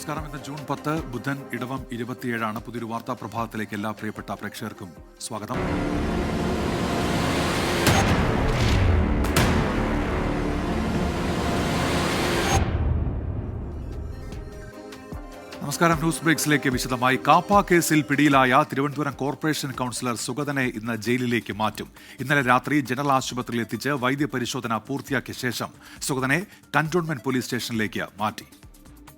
നമസ്കാരം. ഇന്ന് ജൂൺ 10 ബുധൻ ഇടവം 27 പുതിയൊരു വാർത്താ പ്രഭാതത്തിലേക്ക് എല്ലാ പ്രിയപ്പെട്ട പ്രേക്ഷകർക്കും സ്വാഗതം. നമസ്കാരം. ന്യൂസ് ബ്രേക്സിലേക്ക് വിശദമായി. കാപ്പ കേസിൽ പിടിയിലായ തിരുവനന്തപുരം കോർപ്പറേഷൻ കൗൺസിലർ സുഗതനെ ഇന്ന് ജയിലിലേക്ക് മാറ്റും. ഇന്നലെ രാത്രി ജനറൽ ആശുപത്രിയിൽ എത്തിച്ച് വൈദ്യപരിശോധന പൂർത്തിയാക്കിയ ശേഷം സുഗതനെ കന്റോൺമെന്റ് പോലീസ് സ്റ്റേഷനിലേക്ക് മാറ്റി.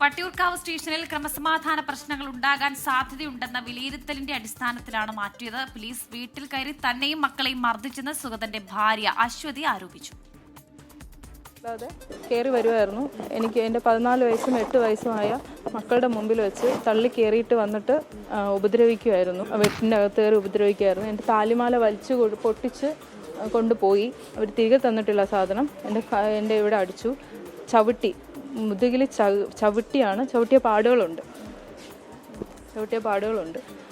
വട്ടിയൂർക്കാവ് സ്റ്റേഷനിൽ ക്രമസമാധാന പ്രശ്നങ്ങൾ ഉണ്ടാകാൻ സാധ്യതയുണ്ടെന്ന വിലയിരുത്തലിന്റെ അടിസ്ഥാനത്തിലാണ് മാറ്റിയത്. പോലീസ് വീട്ടിൽ കയറി തന്നെയും മക്കളെയും മർദ്ദിച്ചെന്ന് സുഗതന്റെ ഭാര്യ അശ്വതി ആരോപിച്ചു. കയറി വരുമായിരുന്നു. എനിക്ക് എൻ്റെ 14 വയസ്സും 8 വയസ്സുമായ മക്കളുടെ മുമ്പിൽ വെച്ച് തള്ളി കയറിയിട്ട് വന്നിട്ട് ഉപദ്രവിക്കുമായിരുന്നു. വീട്ടിൻ്റെ അകത്ത് കയറി ഉപദ്രവിക്കുമായിരുന്നു. എൻ്റെ താലിമാല വലിച്ചു പൊട്ടിച്ച് കൊണ്ടുപോയി. അവർ തിരികെ തന്നിട്ടില്ല സാധനം. എൻ്റെ ഇവിടെ അടിച്ചു, ചവിട്ടി, മുതുകിൽ ചവിട്ടിയ പാടുകളുണ്ട്.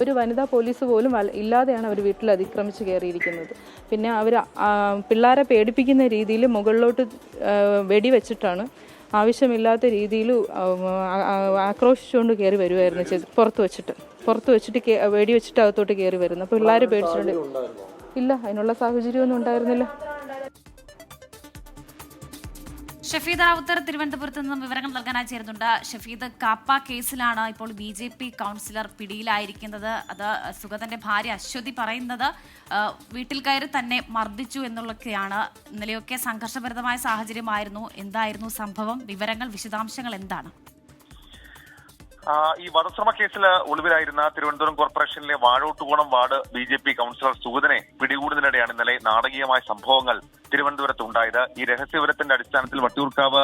ഒരു വനിതാ പോലീസ് പോലും ഇല്ലാതെയാണ് അവർ വീട്ടിൽ അതിക്രമിച്ച് കയറിയിരിക്കുന്നത്. പിന്നെ അവർ പിള്ളേരെ പേടിപ്പിക്കുന്ന രീതിയിൽ മുകളിലോട്ട് വെടിവെച്ചിട്ടാണ് ആവശ്യമില്ലാത്ത രീതിയിൽ ആക്രോശിച്ചുകൊണ്ട് കയറി വരുമായിരുന്നു. പുറത്ത് വെച്ചിട്ട് വെടിവെച്ചിട്ട് അകത്തോട്ട് കയറി വരുന്നു. അപ്പോൾ പിള്ളേർ പേടിച്ചിട്ടുണ്ട്. ഇല്ല, അതിനുള്ള സാഹചര്യമൊന്നും ഉണ്ടായിരുന്നില്ല. ഷഫീദ് റാവുത്തർ തിരുവനന്തപുരത്ത് നിന്നും വിവരങ്ങൾ നൽകാനായി ചേരുന്നുണ്ട്. ഷഫീദ്, കാപ്പ കേസിലാണ് ഇപ്പോൾ BJP കൗൺസിലർ പിടിയിലായിരിക്കുന്നത്. അത് സുഗതന്റെ ഭാര്യ അശ്വതി പറയുന്നത് വീട്ടിൽ കയറി തന്നെ മർദ്ദിച്ചു എന്നുള്ളതൊക്കെയാണ്. ഇന്നലെയൊക്കെ സംഘർഷഭരിതമായ സാഹചര്യമായിരുന്നു. എന്തായിരുന്നു സംഭവം? വിവരങ്ങൾ, വിശദാംശങ്ങൾ എന്താണ്? ഈ വധശ്രമ കേസിൽ ഒളിവിലായിരുന്ന തിരുവനന്തപുരം കോർപ്പറേഷനിലെ വാഴോട്ടുകോണം വാർഡ് BJP കൗൺസിലർ സുഗതനെ പിടികൂടുന്നതിനിടെയാണ് ഇന്നലെ നാടകീയമായ സംഭവങ്ങൾ തിരുവനന്തപുരത്ത് ഉണ്ടായത്. ഈ രഹസ്യവിവരത്തിന്റെ അടിസ്ഥാനത്തിൽ വട്ടിയൂർക്കാവ്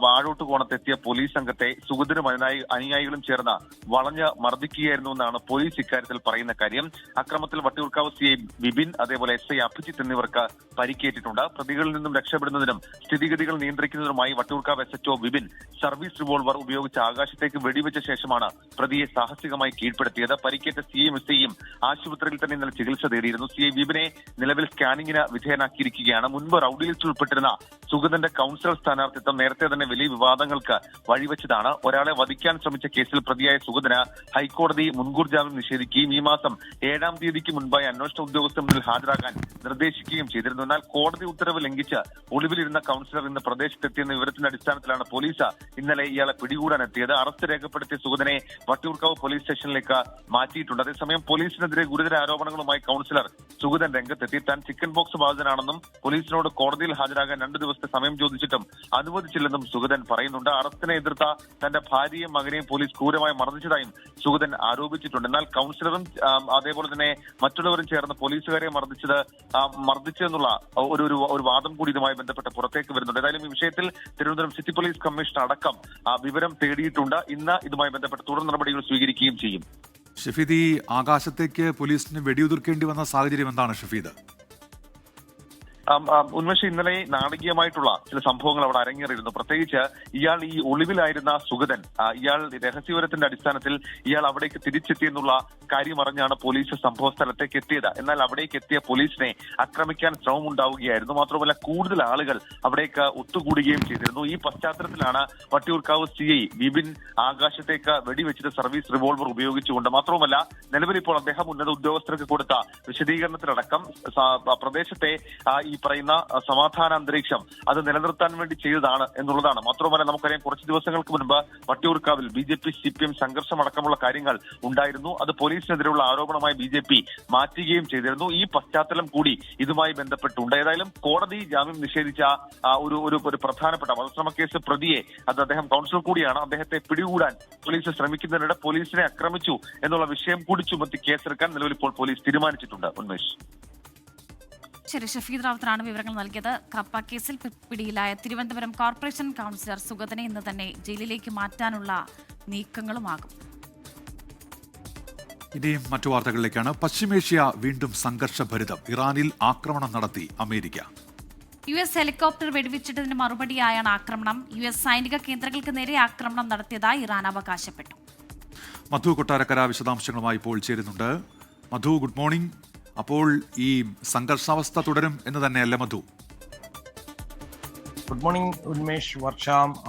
വാഴോട്ടുകോണത്തെത്തിയ പോലീസ് സംഘത്തെ സുഗതനും അനുയായികളും ചേർന്ന് വളഞ്ഞ് മർദ്ദിക്കുകയായിരുന്നു എന്നാണ് പോലീസ് ഇക്കാര്യത്തിൽ പറയുന്ന കാര്യം. അക്രമത്തിൽ വട്ടിയൂർക്കാവ് CI വിപിൻ, അതേപോലെ SI അഭിജിത്ത് എന്നിവർക്ക് പരിക്കേറ്റിട്ടുണ്ട്. പ്രതികളിൽ നിന്നും രക്ഷപ്പെടുന്നതിനും സ്ഥിതിഗതികൾ നിയന്ത്രിക്കുന്നതിനുമായി Vattiyoorkavu SHO Vipin service revolver ഉപയോഗിച്ച് ആകാശത്തേക്ക് വെടിവെച്ച ശേഷമാണ് പ്രതിയെ സാഹസികമായി കീഴ്പ്പെടുത്തിയത്. പരിക്കേറ്റ CIയും SIയും ആശുപത്രിയിൽ തന്നെ ഇന്നലെ ചികിത്സ തേടിയിരുന്നു. CI വിപിനെ നിലവിൽ സ്കാനിങ്ങിന് വിധേയനാക്കിയിരിക്കുകയാണ്. മുൻപ് റൌഡി ലിസ്റ്റിൽ ഉൾപ്പെട്ടിരുന്ന സുഗതന്റെ കൗൺസിലർ സ്ഥാനാർത്ഥിത്വം നേരത്തെ തന്നെ വലിയ വിവാദങ്ങൾക്ക് വഴിവെച്ചതാണ്. ഒരാളെ വധിക്കാൻ ശ്രമിച്ച കേസിൽ പ്രതിയായ സുഗതന് ഹൈക്കോടതി മുൻകൂർ ജാമ്യം നിഷേധിക്കുകയും ഈ മാസം 7-ാം തീയതിക്ക് മുൻപായി അന്വേഷണ ഉദ്യോഗസ്ഥർ മുന്നിൽ ഹാജരാകാൻ നിർദ്ദേശിക്കുകയും ചെയ്തിരുന്നു. എന്നാൽ കോടതി ഉത്തരവ് ലംഘിച്ച് ഒളിവിലിരുന്ന കൗൺസിലർ ഇന്ന് പ്രദേശത്തെത്തിയെന്ന വിവരത്തിന്റെ അടിസ്ഥാനത്തിലാണ് പോലീസ് ഇന്നലെ ഇയാളെ പിടികൂടാനെത്തിയത്. അറസ്റ്റ് രേഖപ്പെടുത്തിയ സുഗതനെ വട്ടിയൂർക്കാവ് പോലീസ് സ്റ്റേഷനിലേക്ക് മാറ്റിയിട്ടുണ്ട്. അതേസമയം പോലീസിനെതിരെ ഗുരുതര ആരോപണങ്ങളുമായി കൗൺസിലർ സുഗതൻ രംഗത്തെത്തി. താൻ ചിക്കൻ ബോക്സ് ബാധിതനാണെന്നും പോലീസിനോട് കോടതിയിൽ ഹാജരാകാൻ 2 ദിവസത്തെ സമയം ചോദിച്ചിട്ടും അനുവദിച്ചില്ലെന്നും സുഗതൻ പറയുന്നുണ്ട്. അറസ്റ്റിനെ എതിർത്ത തന്റെ ഭാര്യയും മകനെയും പോലീസ് ക്രൂരമായി മർദ്ദിച്ചതായും സുഗതൻ ആരോപിച്ചിട്ടുണ്ട്. എന്നാൽ കൗൺസിലറും അതേപോലെ തന്നെ മറ്റുള്ളവരും ചേർന്ന് പോലീസുകാരെ മർദ്ദിച്ചെന്നുള്ള ഒരു വാദം കൂടി ഇതുമായി ബന്ധപ്പെട്ട് പുറത്തേക്ക് വരുന്നുണ്ട്. ഏതായാലും ഈ വിഷയത്തിൽ തിരുവനന്തപുരം സിറ്റി പോലീസ് കമ്മീഷണർ അടക്കം വിവരം തേടിയിട്ടുണ്ട്. ഇന്ന് ഇതുമായി ബന്ധപ്പെട്ട് തുടർ നടപടികൾ സ്വീകരിക്കുകയും ചെയ്യും. ഷഫീദ്, ഈ ആകാശത്തേക്ക് പോലീസിന് വെടിയുതിർക്കേണ്ടി വന്ന സാഹചര്യം എന്താണ് ഷഫീദ്? ഉന്മേഷ്, ഇന്നലെ നാടകീയമായിട്ടുള്ള ചില സംഭവങ്ങൾ അവിടെ അരങ്ങേറിയിരുന്നു. പ്രത്യേകിച്ച് ഇയാൾ ഈ ഒളിവിലായിരുന്ന സുഗതൻ, ഇയാൾ രഹസ്യവിവരത്തിന്റെ അടിസ്ഥാനത്തിൽ ഇയാൾ അവിടേക്ക് തിരിച്ചെത്തിയെന്നുള്ള കാര്യം അറിഞ്ഞാണ് പോലീസ് സംഭവ സ്ഥലത്തേക്ക് എത്തിയത്. എന്നാൽ അവിടേക്ക് എത്തിയ പോലീസിനെ ആക്രമിക്കാൻ ശ്രമമുണ്ടാവുകയായിരുന്നു. മാത്രമല്ല കൂടുതൽ ആളുകൾ അവിടേക്ക് ഒത്തുകൂടുകയും ചെയ്തിരുന്നു. ഈ പശ്ചാത്തലത്തിലാണ് വട്ടിയൂർക്കാവ് CI വിപിൻ ആകാശത്തേക്ക് വെടിവെച്ചിട്ട് സർവീസ് റിവോൾവർ ഉപയോഗിച്ചുകൊണ്ട്, മാത്രവുമല്ല നിലവിൽ ഇപ്പോൾ അദ്ദേഹം ഉന്നത ഉദ്യോഗസ്ഥർക്ക് കൊടുത്ത വിശദീകരണത്തിലടക്കം പ്രദേശത്തെ ഈ പറയുന്ന സമാധാന അന്തരീക്ഷം അത് നിലനിർത്താൻ വേണ്ടി ചെയ്തതാണ് എന്നുള്ളതാണ്. മാത്രമല്ല നമുക്കറിയാം, കുറച്ച് ദിവസങ്ങൾക്ക് മുൻപ് വട്ടിയൂർക്കാവിൽ BJP CPM സംഘർഷമടക്കമുള്ള കാര്യങ്ങൾ ഉണ്ടായിരുന്നു. അത് പോലീസിനെതിരെയുള്ള ആരോപണമായി BJP മാറ്റുകയും ചെയ്തിരുന്നു. ഈ പശ്ചാത്തലം കൂടി ഇതുമായി ബന്ധപ്പെട്ടുണ്ട്. ഏതായാലും കോടതി ജാമ്യം നിഷേധിച്ച ഒരു പ്രധാനപ്പെട്ട വധശ്രമ കേസ് പ്രതിയെ, അത് അദ്ദേഹം കൗൺസിലർ കൂടിയാണ്, അദ്ദേഹത്തെ പിടികൂടാൻ പോലീസ് ശ്രമിക്കുന്നതിനിടെ പോലീസിനെ ആക്രമിച്ചു എന്നുള്ള വിഷയം കൂടി ചുമത്തി കേസെടുക്കാൻ നിലവിൽ ഇപ്പോൾ പോലീസ് തീരുമാനിച്ചിട്ടുണ്ട്. ഉന്മേഷ്. ശരി, ഷഫീദ് റാവുത്തറാണ് വിവരങ്ങൾ നൽകിയത്. കാപ്പ കേസിൽ പിടിയിലായ തിരുവനന്തപുരം കോർപ്പറേഷൻ കൗൺസിലർ സുഗതനെ ഇന്ന് തന്നെ ജയിലിലേക്ക് മാറ്റാനുള്ള നീക്കങ്ങളുമാകും. ഇനിയും മറ്റു വാർത്തകളിലേക്കാണ്. പശ്ചിമേഷ്യ വീണ്ടും സംഘർഷഭരിതം. ഇറാനിൽ ആക്രമണം നടത്തി അമേരിക്ക. US ഹെലികോപ്റ്റർ വെടിവെച്ചിട്ടതിന് മറുപടിയായാണ് ആക്രമണം. US സൈനിക കേന്ദ്രങ്ങൾക്ക് നേരെ ആക്രമണം നടത്തിയതായി ഇറാൻ അവകാശപ്പെട്ടു. മധു കൊട്ടാരക്കര വിശദാംശങ്ങളുമായി ഇപ്പോൾ ചേരുന്നുണ്ട്. Madhu, good morning. അപ്പോൾ ഈ സംഘർഷാവസ്ഥ തുടരും എന്ന് തന്നെയല്ലേ മധു? Good morning Unmesh. വർഷ,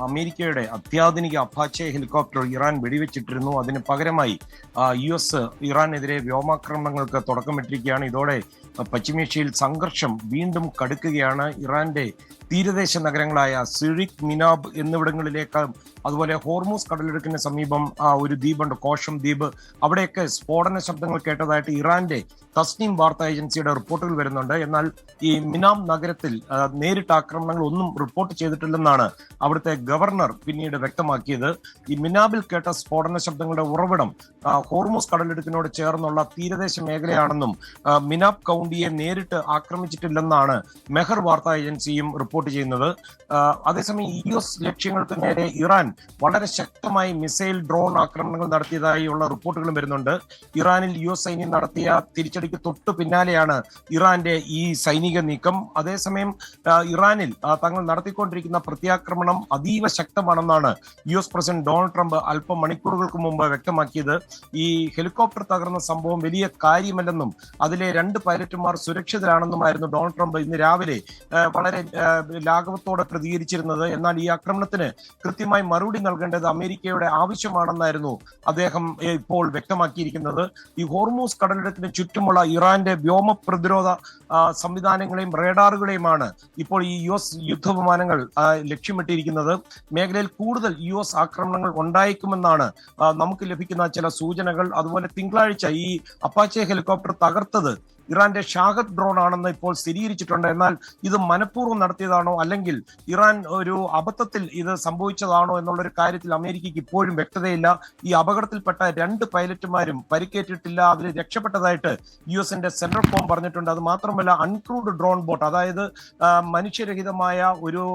അമേരിക്കയുടെ അത്യാധുനിക അപ്പാച്ചെ ഹെലികോപ്റ്റർ ഇറാൻ വെടിവെച്ചിട്ടിരുന്നു. അതിന് പകരമായി US ഇറാനെതിരെ വ്യോമാക്രമണങ്ങൾക്ക് തുടക്കമിട്ടിരിക്കുകയാണ്. ഇതോടെ പശ്ചിമേഷ്യയിൽ സംഘർഷം വീണ്ടും കടുക്കുകയാണ്. ഇറാന്റെ തീരദേശ നഗരങ്ങളായ സിറിക്, മിനാബ് എന്നിവിടങ്ങളിലേക്ക്, അതുപോലെ ഹോർമൂസ് കടലിടുക്കിന് സമീപം ഒരു ദ്വീപുണ്ട്, കോഷം ദ്വീപ്, അവിടെയൊക്കെ സ്ഫോടന ശബ്ദങ്ങൾ കേട്ടതായിട്ട് ഇറാന്റെ തസ്നീം വാർത്താ ഏജൻസിയുടെ റിപ്പോർട്ടുകൾ വരുന്നുണ്ട്. എന്നാൽ ഈ മിനാബ് നഗരത്തിൽ നേരിട്ട് ആക്രമണങ്ങൾ ഒന്നും റിപ്പോർട്ട് ചെയ്തിട്ടില്ലെന്നാണ് അവിടുത്തെ ഗവർണർ പിന്നീട് വ്യക്തമാക്കിയത്. ഈ മിനാബിൽ കേട്ട സ്ഫോടന ശബ്ദങ്ങളുടെ ഉറവിടം ഹോർമൂസ് കടലിടുക്കിനോട് ചേർന്നുള്ള തീരദേശ മേഖലയാണെന്നും മിനാബ് കൗണ്ടിയെ നേരിട്ട് ആക്രമിച്ചിട്ടില്ലെന്നാണ് മെഹർ വാർത്താ ഏജൻസിയും റിപ്പോർട്ട് ചെയ്യുന്നത്. അതേസമയം US ലക്ഷ്യങ്ങൾക്ക് നേരെ ഇറാൻ വളരെ ശക്തമായി മിസൈൽ, ഡ്രോൺ ആക്രമണങ്ങൾ നടത്തിയതായുള്ള റിപ്പോർട്ടുകളും വരുന്നുണ്ട്. ഇറാനിൽ US സൈന്യം നടത്തിയ തിരിച്ചടിക്ക് തൊട്ടു പിന്നാലെയാണ് ഇറാന്റെ ഈ സൈനിക നീക്കം. അതേസമയം ഇറാനിൽ തങ്ങൾ നടത്തിക്കൊണ്ടിരിക്കുന്ന പ്രത്യാക്രമണം അതീവ ശക്തമാണെന്നാണ് US പ്രസിഡന്റ് ഡൊണാൾഡ് ട്രംപ് അല്പം മണിക്കൂറുകൾക്ക് മുമ്പ് വ്യക്തമാക്കിയത്. ഈ ഹെലികോപ്റ്റർ തകർന്ന സംഭവം വലിയ കാര്യമല്ലെന്നും അതിലെ 2 പൈലറ്റുമാർ സുരക്ഷിതരാണെന്നുമായിരുന്നു ഡൊണാൾഡ് ട്രംപ് ഇന്ന് രാവിലെ വളരെ ലാഘവത്തോടെ പ്രതികരിച്ചിരുന്നത്. എന്നാൽ ഈ ആക്രമണത്തിന് കൃത്യമായി മറുപടി നൽകേണ്ടത് അമേരിക്കയുടെ ആവശ്യമാണെന്നായിരുന്നു അദ്ദേഹം ഇപ്പോൾ വ്യക്തമാക്കിയിരിക്കുന്നത്. ഈ ഹോർമൂസ് കടലിടുക്കിന് ചുറ്റുമുള്ള ഇറാന്റെ വ്യോമ പ്രതിരോധ സംവിധാനങ്ങളെയും റേഡാറുകളെയുമാണ് ഇപ്പോൾ ഈ US യുദ്ധവിമാനങ്ങൾ ലക്ഷ്യമിട്ടിരിക്കുന്നത്. മേഖലയിൽ കൂടുതൽ US ആക്രമണങ്ങൾ ഉണ്ടായേക്കുമെന്നാണ് നമുക്ക് ലഭിക്കുന്ന ചില സൂചനകൾ. അതുപോലെ തിങ്കളാഴ്ച ഈ അപ്പാച്ചെ ഹെലികോപ്റ്റർ തകർത്തത് ഇറാന്റെ ഷാഹദ് ഡ്രോൺ ആണെന്ന് ഇപ്പോൾ സ്ഥിരീകരിച്ചിട്ടുണ്ട്. എന്നാൽ ഇത് മനഃപൂർവ്വം നടത്തിയതാണോ അല്ലെങ്കിൽ ഇറാൻ ഒരു അബദ്ധത്തിൽ ഇത് സംഭവിച്ചതാണോ എന്നുള്ളൊരു കാര്യത്തിൽ അമേരിക്കയ്ക്ക് ഇപ്പോഴും വ്യക്തതയില്ല. ഈ അപകടത്തിൽപ്പെട്ട 2 പൈലറ്റുമാരും പരിക്കേറ്റിട്ടില്ല, അവർ രക്ഷപ്പെട്ടതായിട്ട് USന്റെ സെൻട്രൽ കോം പറഞ്ഞിട്ടുണ്ട്. അത് മാത്രമല്ല, അൺക്രൂഡ് ഡ്രോൺ ബോട്ട്, അതായത് മനുഷ്യരഹിതമായ ഒരു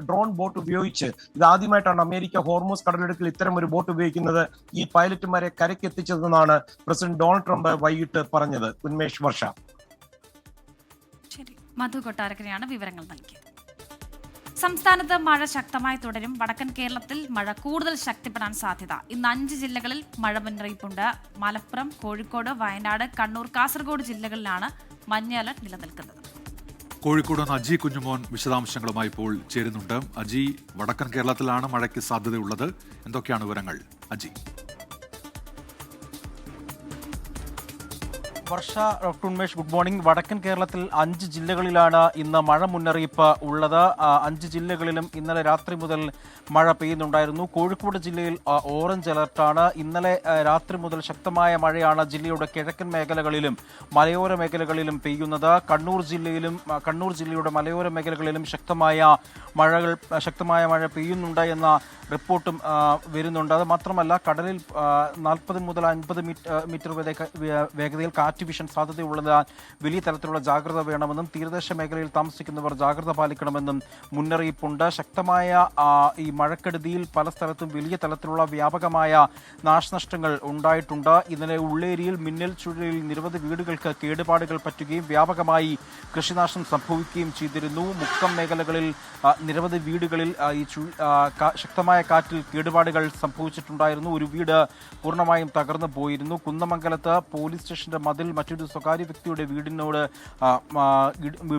ഡ്രോൺ ബോട്ട് ഉപയോഗിച്ച്, ഇതാദ്യമായിട്ടാണ് അമേരിക്ക ഹോർമൂസ് കടലിടുക്കിൽ ഇത്തരം ഒരു ബോട്ട് ഉപയോഗിക്കുന്നത്, ഈ പൈലറ്റുമാരെ കരയ്ക്കെത്തിച്ചതെന്നാണ് പ്രസിഡന്റ് ഡൊണാൾഡ് ട്രംപ് വൈകിട്ട് പറഞ്ഞത്. ഉന്മേഷ്, വർഷ. ശരി, മധു കൊട്ടാരക്കരയാണ് വിവരങ്ങൾ നൽകിയത്. സംസ്ഥാനത്ത് മഴ ശക്തമായി തുടരും. വടക്കൻ കേരളത്തിൽ മഴ കൂടുതൽ ശക്തിപ്പെടാൻ സാധ്യത. ഇന്ന് 5 ജില്ലകളിൽ മഴ മുന്നറിയിപ്പുണ്ട്. മലപ്പുറം, കോഴിക്കോട്, വയനാട്, കണ്ണൂർ, കാസർഗോഡ് ജില്ലകളിലാണ് മഞ്ഞ അലർട്ട് നിലനിൽക്കുന്നത്. കോഴിക്കോട് നിന്ന് അജി കുഞ്ഞുമോൻ വിശദാംശങ്ങളുമായി ഇപ്പോൾ ചേരുന്നുണ്ട്. അജി, വടക്കൻ കേരളത്തിലാണ് മഴയ്ക്ക് സാധ്യതയുള്ളത്. എന്തൊക്കെയാണ് വിവരങ്ങൾ അജി? വർഷ, ഡോക്ടർ ഉന്മേഷ്, ഗുഡ് മോർണിംഗ്. വടക്കൻ കേരളത്തിൽ 5 ജില്ലകളിലാണ് ഇന്ന് മഴ മുന്നറിയിപ്പ് ഉള്ളത്. 5 ജില്ലകളിലും ഇന്നലെ രാത്രി മുതൽ മഴ പെയ്യുന്നുണ്ടായിരുന്നു. കോഴിക്കോട് ജില്ലയിൽ ഓറഞ്ച് അലർട്ടാണ്. ഇന്നലെ രാത്രി മുതൽ ശക്തമായ മഴയാണ് ജില്ലയുടെ കിഴക്കൻ മേഖലകളിലും മലയോര മേഖലകളിലും പെയ്യുന്നത്. കണ്ണൂർ ജില്ലയുടെ മലയോര മേഖലകളിലും ശക്തമായ മഴ പെയ്യുന്നുണ്ട് എന്ന റിപ്പോർട്ടും വരുന്നുണ്ട്. അത് മാത്രമല്ല, കടലിൽ 40 മുതൽ 50 മീറ്റർ വേഗതയിൽ കാറ്റ് വീശാൻ സാധ്യതയുള്ളതിനാൽ വലിയ തരത്തിലുള്ള ജാഗ്രത വേണമെന്നും തീരദേശ മേഖലയിൽ താമസിക്കുന്നവർ ജാഗ്രത പാലിക്കണമെന്നും മുന്നറിയിപ്പുണ്ട്. ശക്തമായ ഈ മഴക്കെടുതിയിൽ പല സ്ഥലത്തും വലിയ തരത്തിലുള്ള വ്യാപകമായ നാശനഷ്ടങ്ങൾ ഉണ്ടായിട്ടുണ്ട്. ഇന്നലെ ഉള്ളേരിയിൽ മിന്നൽ ചുഴലിയിൽ നിരവധി വീടുകൾക്ക് കേടുപാടുകൾ പറ്റുകയും വ്യാപകമായി കൃഷിനാശം സംഭവിക്കുകയും ചെയ്തിരുന്നു. മുക്കം മേഖലകളിൽ നിരവധി വീടുകളിൽ ഈ ശക്തമായ കാറ്റിൽ കേടുപാടുകൾ സംഭവിച്ചിട്ടുണ്ടായിരുന്നു. ഒരു വീട് പൂർണ്ണമായും തകർന്നു പോയിരുന്നു. കുന്നമംഗലത്ത് പോലീസ് സ്റ്റേഷന്റെ മതിൽ മറ്റൊരു സ്വകാര്യ വ്യക്തിയുടെ